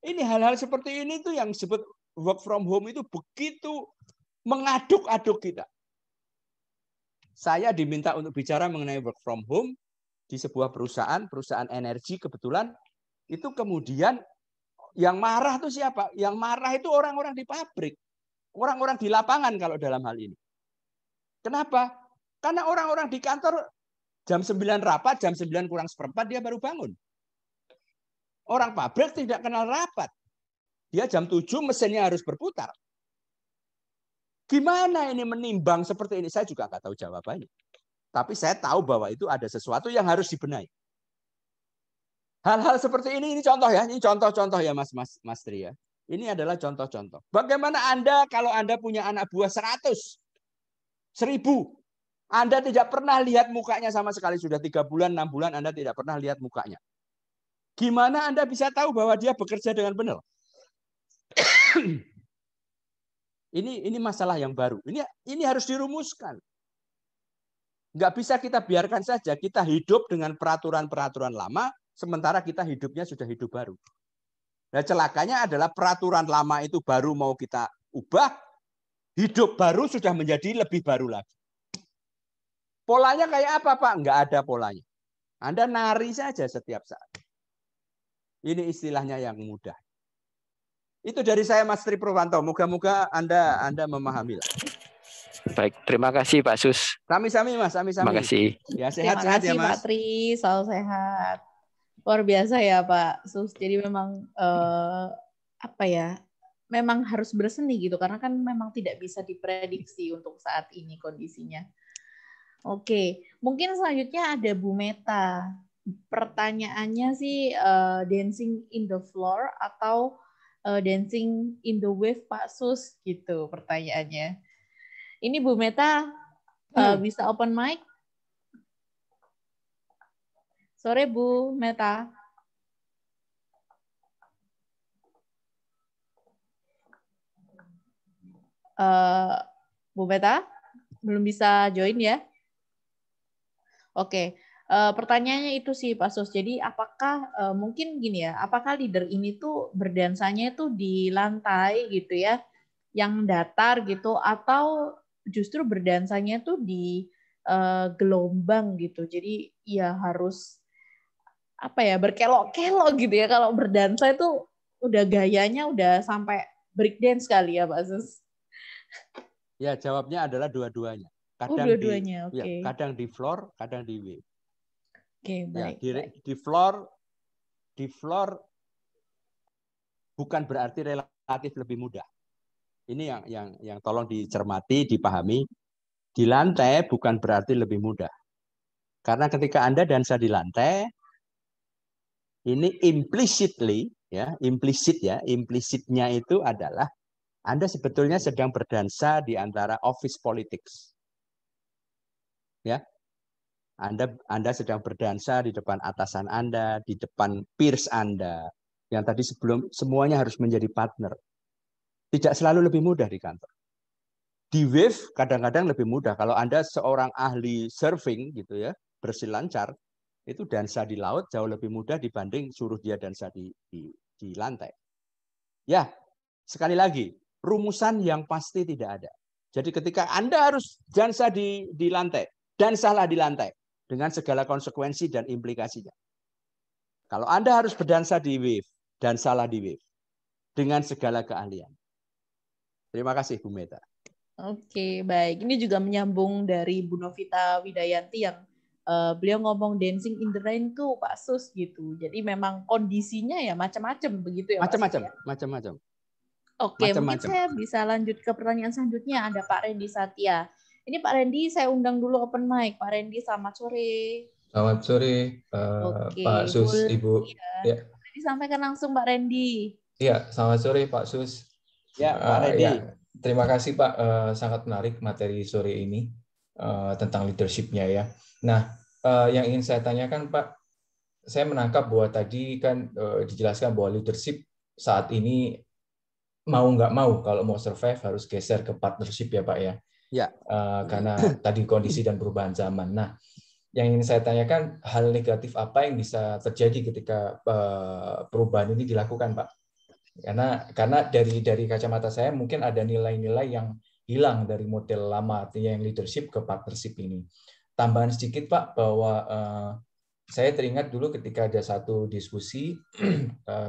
Ini hal-hal seperti ini tuh yang disebut work from home itu begitu mengaduk-aduk kita. Saya diminta untuk bicara mengenai work from home di sebuah perusahaan energi kebetulan. Itu kemudian yang marah tuh siapa? Yang marah itu orang-orang di pabrik. Orang-orang di lapangan kalau dalam hal ini. Kenapa? Karena orang-orang di kantor jam 9 rapat, jam 9 kurang seperempat dia baru bangun. Orang pabrik tidak kenal rapat. Dia jam 7 mesinnya harus berputar. Gimana ini menimbang seperti ini? Saya juga nggak tahu jawabannya. Tapi saya tahu bahwa itu ada sesuatu yang harus dibenahi. Hal-hal seperti ini contoh ya. Ini contoh-contoh ya Mas Tri ya. Ini adalah contoh-contoh. Bagaimana Anda kalau Anda punya anak buah 100, 1000. Anda tidak pernah lihat mukanya sama sekali. Sudah 3 bulan, 6 bulan Anda tidak pernah lihat mukanya. Gimana Anda bisa tahu bahwa dia bekerja dengan benar? Ini masalah yang baru. Ini harus dirumuskan. Nggak bisa kita biarkan saja kita hidup dengan peraturan-peraturan lama, sementara kita hidupnya sudah hidup baru. Nah, celakanya adalah peraturan lama itu baru mau kita ubah, hidup baru sudah menjadi lebih baru lagi. Polanya kayak apa, Pak? Nggak ada polanya. Anda nari saja setiap saat. Ini istilahnya yang mudah. Itu dari saya, Mas Tri Purwanto. Moga-moga Anda memahami. Baik, terima kasih Pak Sus. Sami-sami Mas, sami-sami. Terima kasih. Ya, sehat-sehat ya Mas. Pak Tri, selalu sehat. Luar biasa ya Pak Sus. Jadi memang memang harus berseni gitu karena kan memang tidak bisa diprediksi untuk saat ini kondisinya. Oke, mungkin selanjutnya ada Bu Meta. Pertanyaannya sih dancing in the floor atau dancing in the wave Pak Sus gitu pertanyaannya. Ini Bu Meta bisa open mic? Sore Bu Meta. Bu Meta belum bisa join ya? Oke. Pertanyaannya itu sih Pak Sus. Jadi apakah mungkin gini ya? Apakah leader ini tuh berdansanya itu di lantai gitu ya, yang datar gitu, atau justru berdansanya tuh di gelombang gitu? Jadi ya harus berkelok-kelok gitu ya. Kalau berdansa itu udah gayanya udah sampai breakdance kali ya Pak Sus. Ya, jawabnya adalah dua-duanya. Kadang dua-duanya, oke. Ya, kadang di floor, kadang di wave. Oke, baik. Ya, baik. Di floor bukan berarti relatif lebih mudah. Ini yang tolong dicermati, dipahami. Di lantai bukan berarti lebih mudah. Karena ketika Anda dansa di lantai, ini implicitnya itu adalah Anda sebetulnya sedang berdansa di antara office politics. Ya. Anda sedang berdansa di depan atasan Anda, di depan peers Anda. Yang tadi semuanya harus menjadi partner. Tidak selalu lebih mudah di kantor. Di wave kadang-kadang lebih mudah. Kalau Anda seorang ahli surfing gitu ya, berselancar, itu dansa di laut jauh lebih mudah dibanding suruh dia dansa di lantai. Ya, sekali lagi, rumusan yang pasti tidak ada. Jadi ketika Anda harus dansa di lantai, dansalah di lantai dengan segala konsekuensi dan implikasinya. Kalau Anda harus berdansa di wave, dansalah di wave dengan segala keahlian. Terima kasih Bu Meta. Oke, baik. Ini juga menyambung dari Bu Novita Widayanti yang beliau ngomong dancing in the rain tuh Pak Sus gitu. Jadi memang kondisinya ya macam-macam begitu ya Pak Sus, Macam-macam, ya? macam-macam. Oke, mungkin Macam-macam. saya bisa lanjut ke pertanyaan selanjutnya. Ada Pak Randy Satya. Ini Pak Randy, saya undang dulu open mic. Pak Randy, selamat sore. Selamat sore, Oke, Pak Sus, boleh Ibu. ya. Ya, Disampaikan langsung Pak Randy. ya, selamat sore Pak Sus. Ya, Pak Randy. Ya, terima kasih Pak, sangat menarik materi sore ini tentang leadership-nya ya. Nah, yang ingin saya tanyakan Pak, saya menangkap bahwa tadi kan dijelaskan bahwa leadership saat ini mau nggak mau kalau mau survive harus geser ke partnership ya Pak ya. Ya. Karena tadi kondisi dan perubahan zaman. Nah, yang ingin saya tanyakan, hal negatif apa yang bisa terjadi ketika perubahan ini dilakukan, Pak? Karena dari kacamata saya mungkin ada nilai-nilai yang hilang dari model lama, artinya yang leadership ke partnership ini. Tambahan sedikit, Pak, bahwa saya teringat dulu ketika ada satu diskusi,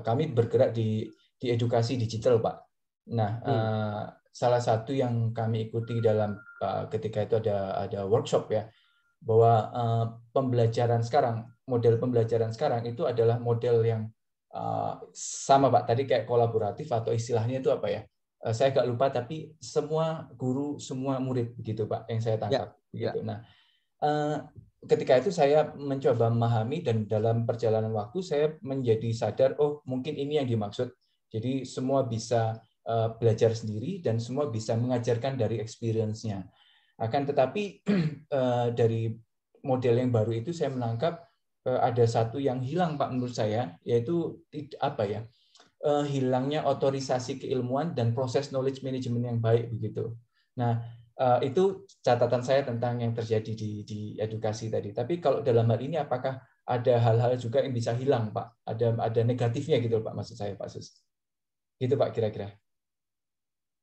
kami bergerak di edukasi digital, Pak. Nah, salah satu yang kami ikuti dalam ketika itu ada workshop ya, bahwa pembelajaran sekarang, model pembelajaran sekarang itu adalah model yang sama Pak, tadi kayak kolaboratif atau istilahnya itu apa ya? Saya agak lupa, tapi semua guru, semua murid begitu Pak, yang saya tangkap. Begitu. Nah, ketika itu saya mencoba memahami dan dalam perjalanan waktu saya menjadi sadar, oh mungkin ini yang dimaksud. Jadi semua bisa belajar sendiri dan semua bisa mengajarkan dari experience-nya. Akan tetapi dari model yang baru itu saya menangkap ada satu yang hilang Pak menurut saya, yaitu apa ya, hilangnya otorisasi keilmuan dan proses knowledge management yang baik begitu. Nah, itu catatan saya tentang yang terjadi di edukasi tadi. Tapi kalau dalam hal ini apakah ada hal-hal juga yang bisa hilang Pak? Ada negatifnya gitu Pak, maksud saya Pak Sus. Gitu Pak kira-kira.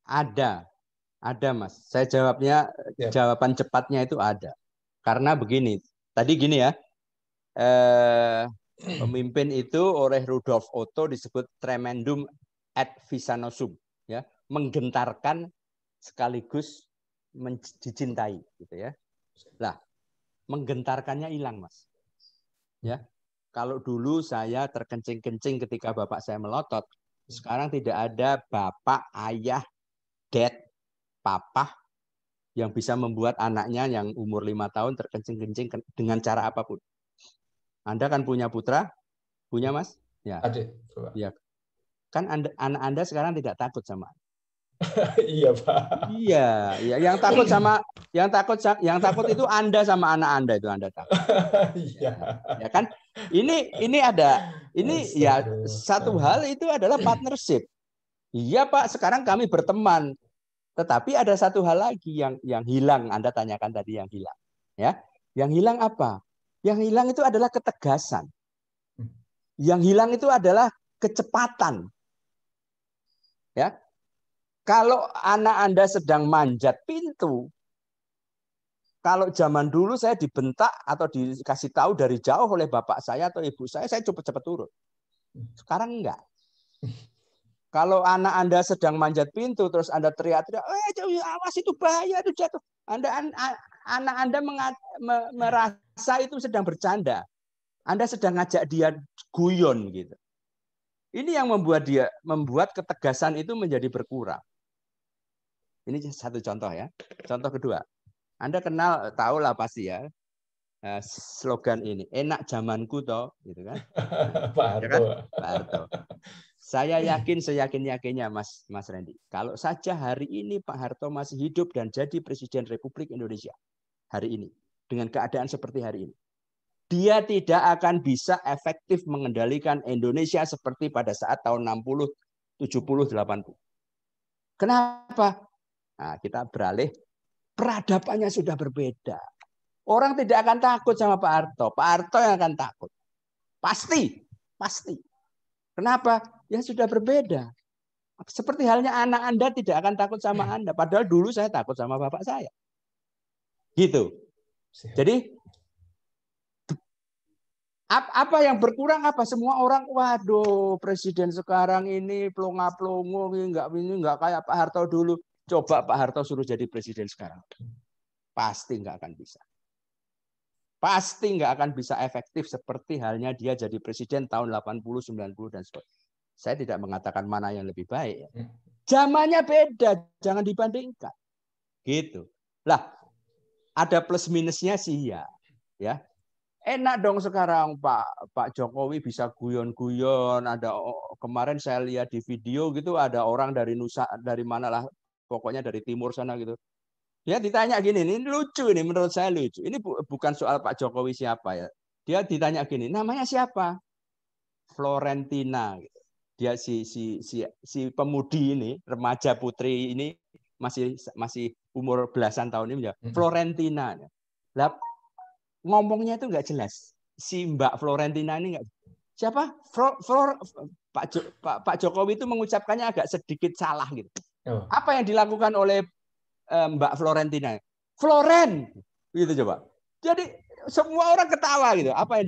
Ada Mas. Saya jawabnya, jawaban cepatnya itu ada. Karena begini, tadi gini ya, pemimpin itu oleh Rudolf Otto disebut tremendum et visanosum, ya, menggentarkan sekaligus dicintai, gitu ya. Lah, menggentarkannya hilang Mas. Ya, kalau dulu saya terkencing-kencing ketika bapak saya melotot, sekarang tidak ada bapak, ayah, dad, papa yang bisa membuat anaknya yang umur 5 tahun terkencing-kencing dengan cara apapun. Anda kan punya putra, punya Mas? Ya. Ada. Ya. Kan anak Anda sekarang tidak takut sama. Iya Pak. Iya, ya. Yang takut itu Anda sama anak Anda itu Anda takut. Iya. Ya kan? Ini ya satu hal itu adalah partnership. Iya Pak, sekarang kami berteman. Tetapi ada satu hal lagi yang hilang, Anda tanyakan tadi yang hilang. Ya, yang hilang apa? Yang hilang itu adalah ketegasan. Yang hilang itu adalah kecepatan. Ya, kalau anak Anda sedang manjat pintu, kalau zaman dulu saya dibentak atau dikasih tahu dari jauh oleh bapak saya atau ibu saya cepat-cepat turun. Sekarang enggak. Kalau anak Anda sedang manjat pintu, terus Anda teriak-teriak, awas itu bahaya, itu jatuh. Anak Anda merasa itu sedang bercanda. Anda sedang ngajak dia guyon gitu. Ini yang membuat ketegasan itu menjadi berkurang. Ini satu contoh ya. Contoh kedua, Anda tahu lah pasti ya, slogan ini, enak zamanku toh, gitu kan? Pak Harto. Ya kan? Pak Harto. Saya yakin seyakin-yakinnya Mas Randy, kalau saja hari ini Pak Harto masih hidup dan jadi Presiden Republik Indonesia hari ini, dengan keadaan seperti hari ini, dia tidak akan bisa efektif mengendalikan Indonesia seperti pada saat tahun 60, 70, 80. Kenapa? Nah, kita beralih, peradabannya sudah berbeda. Orang tidak akan takut sama Pak Harto. Pak Harto yang akan takut. Pasti. Kenapa? Ya sudah berbeda. Seperti halnya anak Anda tidak akan takut sama Anda. Padahal dulu saya takut sama bapak saya. Gitu. Jadi apa yang berkurang apa? Semua orang, waduh, presiden sekarang ini plonga-plongo, ini enggak kayak Pak Harto dulu. Coba Pak Harto suruh jadi presiden sekarang. Pasti enggak akan bisa. Pasti nggak akan bisa efektif seperti halnya dia jadi presiden tahun 80, 90 dan sebagainya. Saya tidak mengatakan mana yang lebih baik. Zamannya beda, jangan dibandingkan. Gitu. Lah, ada plus minusnya sih ya. Enak dong sekarang Pak Jokowi bisa guyon-guyon. Ada kemarin saya lihat di video gitu ada orang dari dari mana lah, pokoknya dari timur sana gitu. Dia ditanya gini, ini lucu ini menurut saya lucu. Ini bukan soal Pak Jokowi siapa ya. Dia ditanya gini, namanya siapa? Florentina. Dia si pemudi ini, remaja putri ini masih umur belasan tahun ini ya. Florentina. Lah, ngomongnya itu nggak jelas. Si Mbak Florentina ini nggak. Siapa? Pak Jokowi itu mengucapkannya agak sedikit salah gitu. Apa yang dilakukan oleh Mbak Florentina? Floren, gitu coba. Jadi semua orang ketawa gitu. Apa yang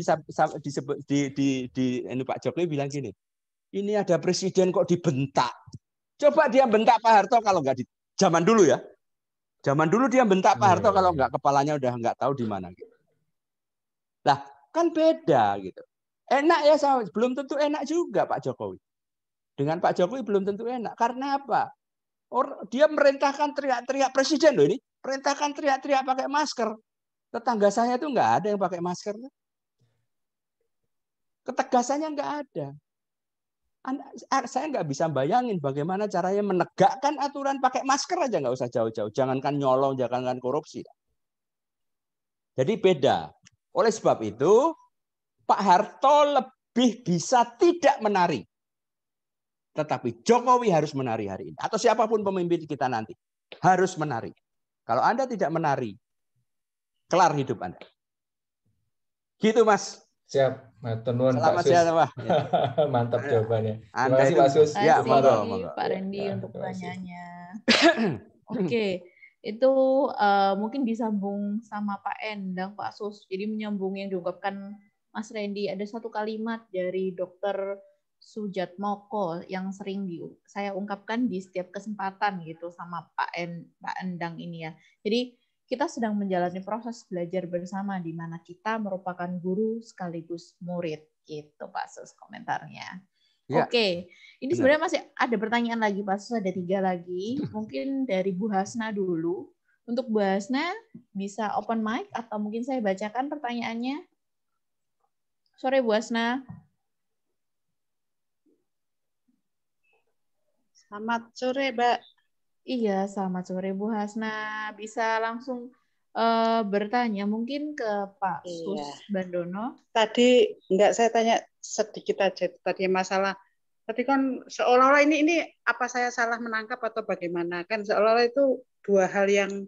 disebut di Pak Jokowi bilang gini. Ini ada presiden kok dibentak. Coba dia bentak Pak Harto kalau nggak di zaman dulu ya. Zaman dulu dia bentak Pak Harto kalau nggak kepalanya udah nggak tahu di mana gitu. Lah, kan beda gitu. Enak ya, belum tentu enak juga Pak Jokowi. Dengan Pak Jokowi belum tentu enak. Karena apa? Dia merintahkan teriak-teriak presiden loh ini. Perintahkan teriak-teriak pakai masker. Tetangga saya tuh nggak ada yang pakai masker. Ketegasannya nggak ada. Saya nggak bisa bayangin bagaimana caranya menegakkan aturan pakai masker aja, nggak usah jauh-jauh. Jangankan nyolong, jangankan korupsi. Jadi beda. Oleh sebab itu, Pak Harto lebih bisa tidak menari. Tetapi Jokowi harus menari hari ini. Atau siapapun pemimpin kita nanti. Harus menari. Kalau Anda tidak menari, kelar hidup Anda. Gitu Mas. Siap. Maturnuwun Pak Sus. Mantap jawabannya. Terima kasih Pak Sus. Ya, monggo. Pak Randy untuk pertanyaannya. Oke. Itu mungkin disambung sama Pak Endang, Pak Sus. Jadi menyambung yang diungkapkan Mas Randy. Ada satu kalimat dari Dr. Sujatmoko yang sering saya ungkapkan di setiap kesempatan gitu sama Pak Endang ini ya. Jadi kita sedang menjalani proses belajar bersama di mana kita merupakan guru sekaligus murid gitu Pak Sus komentarnya. Ya, oke, ini sebenarnya masih ada pertanyaan lagi Pak Sus, ada 3 lagi. Mungkin dari Bu Hasna dulu. Untuk Bu Hasna bisa open mic atau mungkin saya bacakan pertanyaannya. Sore Bu Hasna. Selamat sore Mbak. Iya, selamat sore Bu Hasna. Bisa langsung bertanya mungkin ke Pak Sus Bandono. Tadi enggak, saya tanya sedikit aja tadi masalah. Tadi kan seolah-olah ini apa saya salah menangkap atau bagaimana? Kan seolah-olah itu 2 hal yang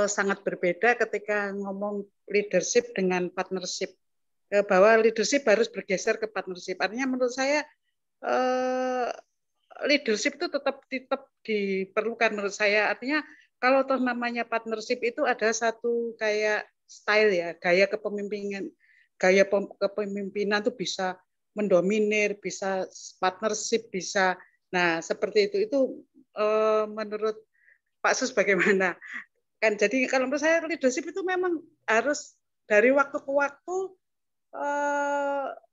sangat berbeda ketika ngomong leadership dengan partnership. Bahwa leadership harus bergeser ke partnership. Artinya menurut saya leadership itu tetap diperlukan menurut saya. Artinya kalau toh namanya partnership itu ada satu kayak style ya, gaya kepemimpinan tuh bisa mendominir, bisa partnership, bisa. Nah, seperti itu. Itu menurut Pak Sus bagaimana? Kan jadi kalau menurut saya leadership itu memang harus dari waktu ke waktu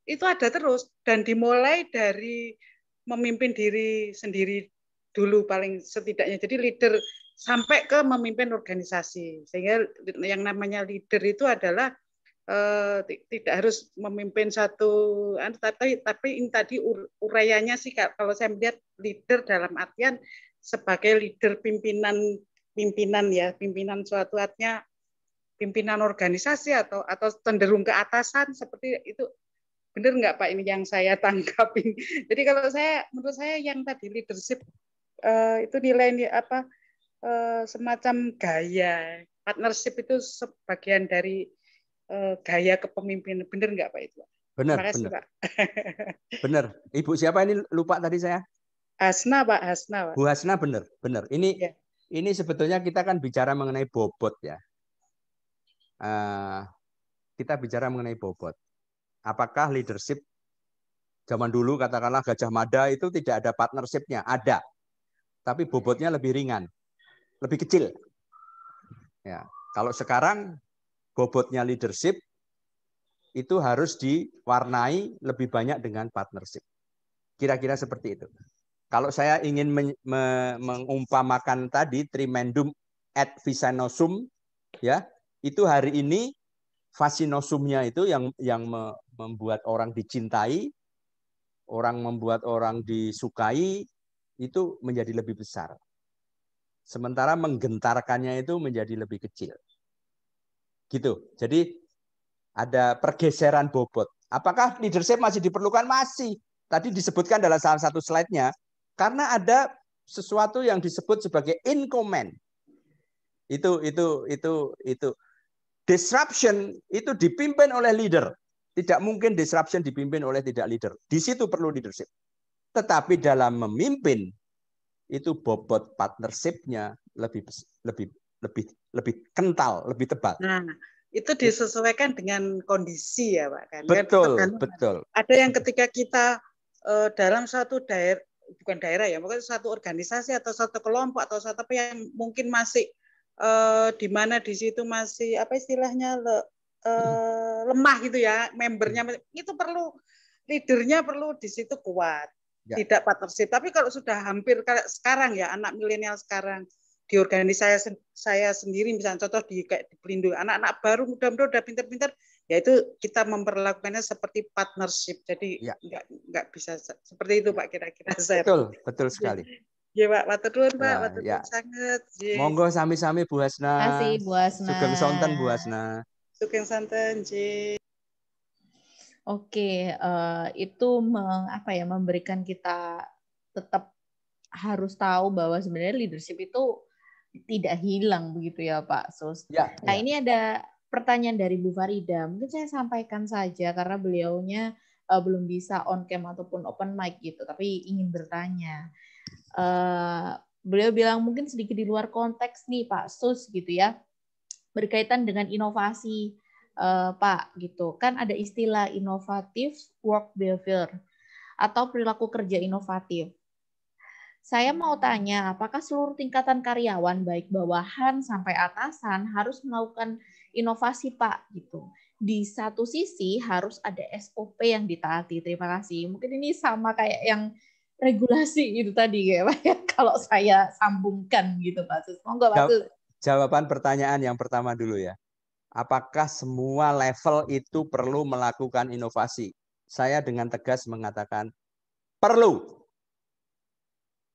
itu ada terus dan dimulai dari memimpin diri sendiri dulu paling setidaknya. Jadi leader sampai ke memimpin organisasi. Sehingga yang namanya leader itu adalah tidak harus memimpin satu, tapi ini tadi uraiannya sih kalau saya melihat leader dalam artian sebagai leader pimpinan ya, pimpinan suatu artinya pimpinan organisasi atau cenderung ke atasan seperti itu. Benar nggak Pak ini yang saya tangkap ini? Jadi kalau menurut saya yang tadi leadership itu nilai apa semacam gaya, partnership itu sebagian dari gaya kepemimpinan. Benar nggak Pak itu? Benar, terima kasih benar. Pak. Benar. Ibu siapa ini lupa tadi saya? Hasna Pak, Hasna Pak. Bu Hasna benar, benar. Ini sebetulnya kita kan bicara mengenai bobot ya. Kita bicara mengenai bobot. Apakah leadership zaman dulu katakanlah Gajah Mada itu tidak ada partnership-nya? Ada. Tapi bobotnya lebih ringan, lebih kecil. Ya, kalau sekarang bobotnya leadership itu harus diwarnai lebih banyak dengan partnership. Kira-kira seperti itu. Kalau saya ingin mengumpamakan tadi tremendum et vicenosum, ya, itu hari ini vacinosumnya itu yang membuat orang dicintai, orang membuat orang disukai, itu menjadi lebih besar. Sementara menggentarkannya itu menjadi lebih kecil. Gitu. Jadi ada pergeseran bobot. Apakah leadership masih diperlukan? Masih. Tadi disebutkan dalam salah satu slide-nya. Karena ada sesuatu yang disebut sebagai in command. Itu disruption itu dipimpin oleh leader. Tidak mungkin disruption dipimpin oleh tidak leader. Di situ perlu leadership. Tetapi dalam memimpin itu bobot partnership-nya lebih kental, lebih tebal. Nah, itu disesuaikan dengan kondisi ya, Pak. Kan? Betul. Ada yang ketika kita dalam satu daerah, bukan daerah ya, mungkin satu organisasi atau satu kelompok atau satu apa yang mungkin masih di mana di situ masih apa istilahnya lemah gitu ya, membernya itu perlu leadernya perlu di situ kuat. Ya. Tidak partnership. Tapi kalau sudah hampir kayak sekarang ya, anak milenial sekarang di organisasi saya sendiri, misalnya contoh di Pelindo, anak-anak baru muda-muda udah pintar-pintar, ya itu kita memperlakukannya seperti partnership. Jadi ya. nggak bisa seperti itu Pak kira-kira saya. Betul sekali. Ya Pak, matur nuwun Pak, matur nuwun sangat. Monggo sami-sami Bu Hasna. Terima kasih Bu Hasna. Sugeng sonten Bu Hasna. Sugeng santen, Oke, itu memberikan kita tetap harus tahu bahwa sebenarnya leadership itu tidak hilang begitu ya Pak Sus. Ya, nah ini ada pertanyaan dari Bu Farida. Mungkin saya sampaikan saja karena beliaunya belum bisa on cam ataupun open mic gitu, tapi ingin bertanya. Beliau bilang mungkin sedikit di luar konteks nih Pak Sus gitu ya, berkaitan dengan inovasi. Pak gitu kan ada istilah inovatif work behavior atau perilaku kerja inovatif. Saya mau tanya, apakah seluruh tingkatan karyawan baik bawahan sampai atasan harus melakukan inovasi Pak gitu? Di satu sisi harus ada SOP yang ditaati. Terima kasih. Mungkin ini sama kayak yang regulasi itu tadi ya Pak ya. Kalau saya sambungkan gitu Pak Sus. Monggo Pak Sus. Jawaban pertanyaan yang pertama dulu ya. Apakah semua level itu perlu melakukan inovasi? Saya dengan tegas mengatakan perlu.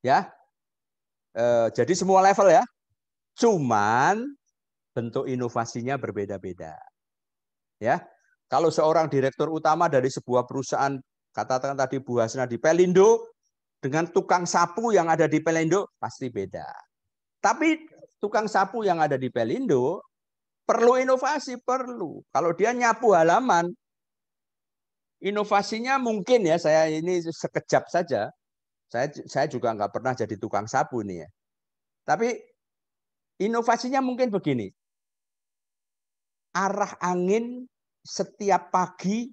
Ya, jadi semua level ya. Cuman bentuk inovasinya berbeda-beda. Ya, kalau seorang direktur utama dari sebuah perusahaan, katakan tadi Bu Hasna di Pelindo, dengan tukang sapu yang ada di Pelindo pasti beda. Tapi tukang sapu yang ada di Pelindo perlu inovasi, perlu. Kalau dia nyapu halaman, inovasinya mungkin ya, saya ini sekejap saja. Saya juga nggak pernah jadi tukang sapu nih ya. Tapi inovasinya mungkin begini. Arah angin setiap pagi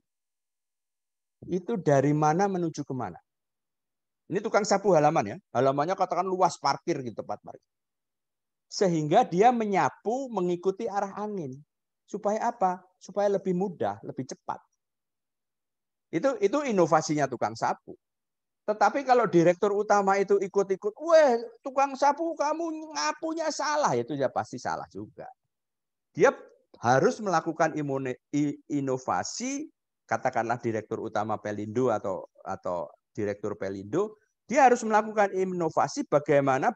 itu dari mana menuju kemana. Ini tukang sapu halaman ya. Halamannya katakan luas parkir gitu, tempat parkir. Sehingga dia menyapu mengikuti arah angin. Supaya apa? Supaya lebih mudah, lebih cepat. Itu inovasinya tukang sapu. Tetapi kalau direktur utama itu ikut-ikut, weh tukang sapu kamu ngapunya salah, itu ya pasti salah juga. Dia harus melakukan inovasi, katakanlah direktur utama Pelindo atau direktur Pelindo, dia harus melakukan inovasi bagaimana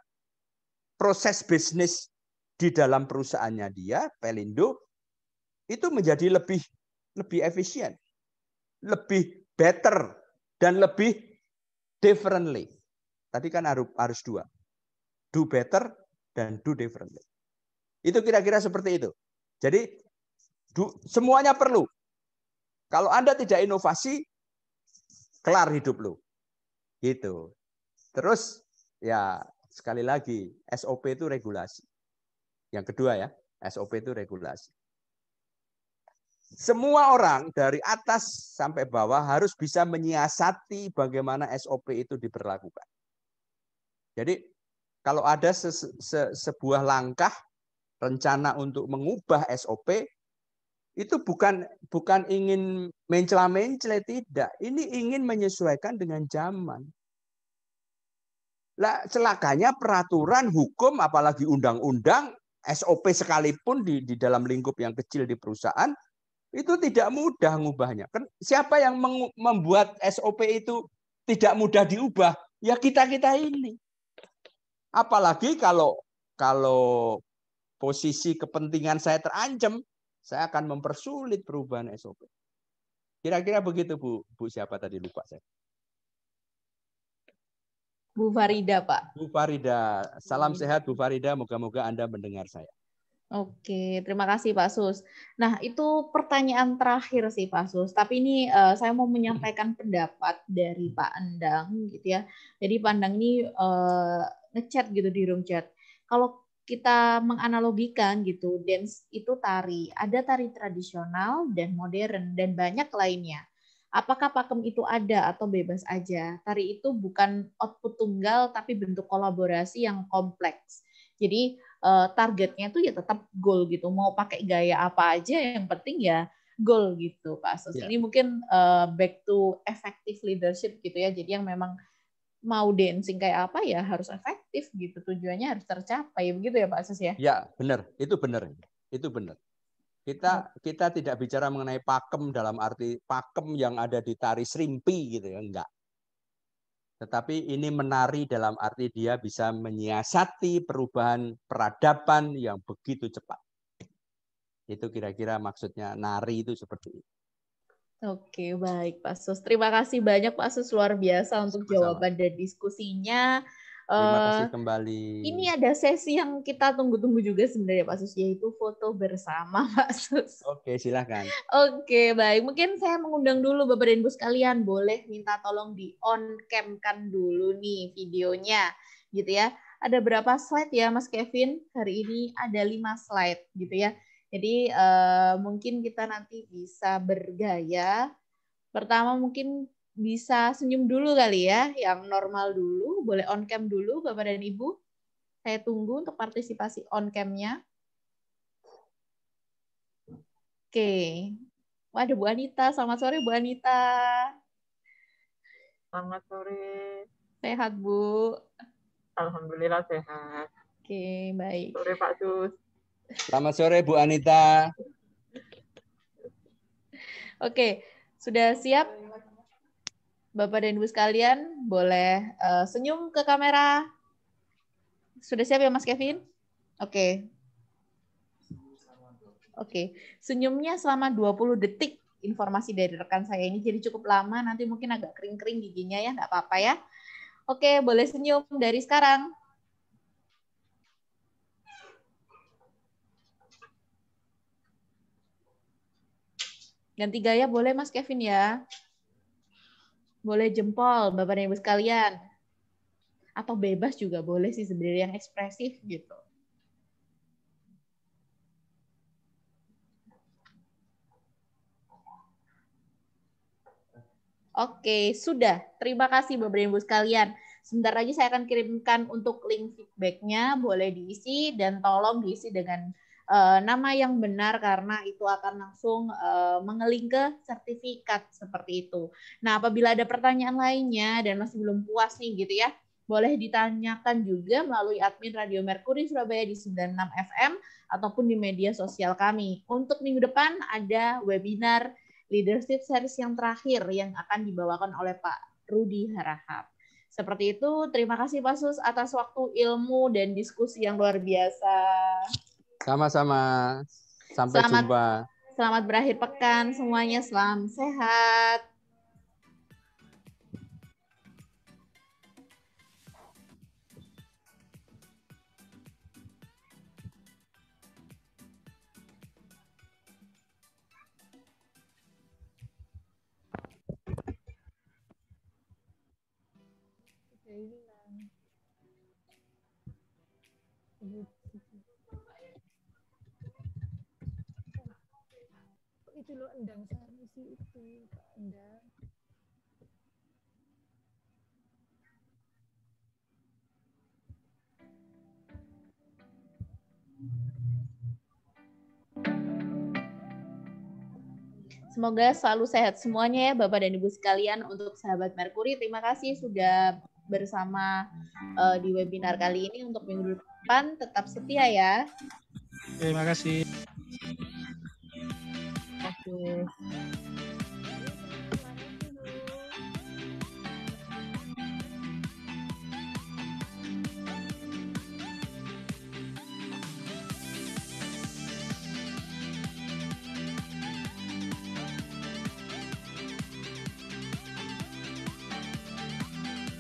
proses bisnis di dalam perusahaannya dia, Pelindo, itu menjadi lebih efisien, lebih better, dan lebih differently. Tadi kan harus dua. Do better dan do differently. Itu kira-kira seperti itu. Jadi semuanya perlu. Kalau Anda tidak inovasi, kelar hidup lo. Gitu. Terus ya sekali lagi, SOP itu regulasi. Yang kedua ya, SOP itu regulasi. Semua orang dari atas sampai bawah harus bisa menyiasati bagaimana SOP itu diberlakukan. Jadi kalau ada sebuah langkah rencana untuk mengubah SOP, itu bukan ingin mencela-mencela, tidak. Ini ingin menyesuaikan dengan zaman. Lah, celakanya peraturan hukum, apalagi undang-undang, SOP sekalipun di dalam lingkup yang kecil di perusahaan, itu tidak mudah ngubahnya. Siapa yang membuat SOP itu tidak mudah diubah? Ya kita-kita ini. Apalagi kalau posisi kepentingan saya terancam, saya akan mempersulit perubahan SOP. Kira-kira begitu, Bu. Bu siapa tadi, lupa saya. Bu Farida, Pak. Bu Farida. Salam sehat, Bu Farida. Moga-moga Anda mendengar saya. Oke, terima kasih Pak Sus. Nah, itu pertanyaan terakhir sih Pak Sus. Tapi ini saya mau menyampaikan pendapat dari Pak Endang gitu ya. Jadi Pak Endang ini ngechat gitu di room chat. Kalau kita menganalogikan gitu, dance itu tari. Ada tari tradisional dan modern dan banyak lainnya. Apakah pakem itu ada atau bebas aja? Tari itu bukan output tunggal tapi bentuk kolaborasi yang kompleks. Jadi targetnya tuh ya tetap goal gitu. Mau pakai gaya apa aja, yang penting ya goal gitu, Pak Sus. Ya. Ini mungkin back to effective leadership gitu ya. Jadi yang memang mau dancing kayak apa ya harus efektif gitu. Tujuannya harus tercapai begitu ya Pak Sus ya. Ya, benar. Itu benar. Itu benar. Kita tidak bicara mengenai pakem dalam arti pakem yang ada di tari serimpi gitu ya, enggak. Tetapi ini menari dalam arti dia bisa menyiasati perubahan peradaban yang begitu cepat. Itu kira-kira maksudnya nari itu seperti itu. Oke, baik Pak Sus. Terima kasih banyak Pak Sus, luar biasa untuk jawaban dan diskusinya. Terima kasih kembali. Ini ada sesi yang kita tunggu-tunggu juga sebenarnya Pak Sus, yaitu foto bersama Pak Sus. Oke, silakan. Oke, baik. Mungkin saya mengundang dulu Bapak dan Ibu sekalian, boleh minta tolong di on cam-kan dulu nih videonya, gitu ya. Ada berapa slide ya Mas Kevin? Hari ini ada 5 slide gitu ya. Jadi mungkin kita nanti bisa bergaya. Pertama mungkin bisa senyum dulu kali ya, yang normal dulu. Boleh on cam dulu Bapak dan Ibu. Saya tunggu untuk partisipasi on cam-nya. Oke. Waduh, Bu Anita. Selamat sore, Bu Anita. Selamat sore. Sehat, Bu? Alhamdulillah sehat. Oke, baik. Sore Pak Sus. Selamat sore, Bu Anita. Oke, sudah siap? Bapak dan Ibu sekalian, boleh senyum ke kamera. Sudah siap ya, Mas Kevin? Oke. Oke, senyumnya selama 20 detik. Informasi dari rekan saya ini jadi cukup lama, nanti mungkin agak kering-kering giginya ya, nggak apa-apa ya. Oke, boleh senyum dari sekarang. Ganti gaya boleh Mas Kevin ya. Boleh jempol Bapak dan Ibu sekalian. Atau bebas juga boleh sih sebenarnya, yang ekspresif gitu. Oke, sudah. Terima kasih Bapak dan Ibu sekalian. Sebentar lagi saya akan kirimkan untuk link feedback-nya, boleh diisi dan tolong diisi dengan nama yang benar karena itu akan langsung mengeling ke sertifikat seperti itu. Nah, apabila ada pertanyaan lainnya dan masih belum puas nih gitu ya, boleh ditanyakan juga melalui admin Radio Mercury Surabaya di 96 FM ataupun di media sosial kami. Untuk minggu depan ada webinar Leadership Series yang terakhir yang akan dibawakan oleh Pak Rudi Harahap. Seperti itu, terima kasih Pak Sus atas waktu, ilmu, dan diskusi yang luar biasa. Sama-sama. Sampai jumpa. Selamat berakhir pekan semuanya. Salam sehat. Itu lo Endang Sanusi itu, Kak Endang. Semoga selalu sehat semuanya ya Bapak dan Ibu sekalian. Untuk sahabat Merkuri, terima kasih sudah bersama di webinar kali ini. Untuk minggu depan tetap setia ya. Terima kasih. Terima kasih.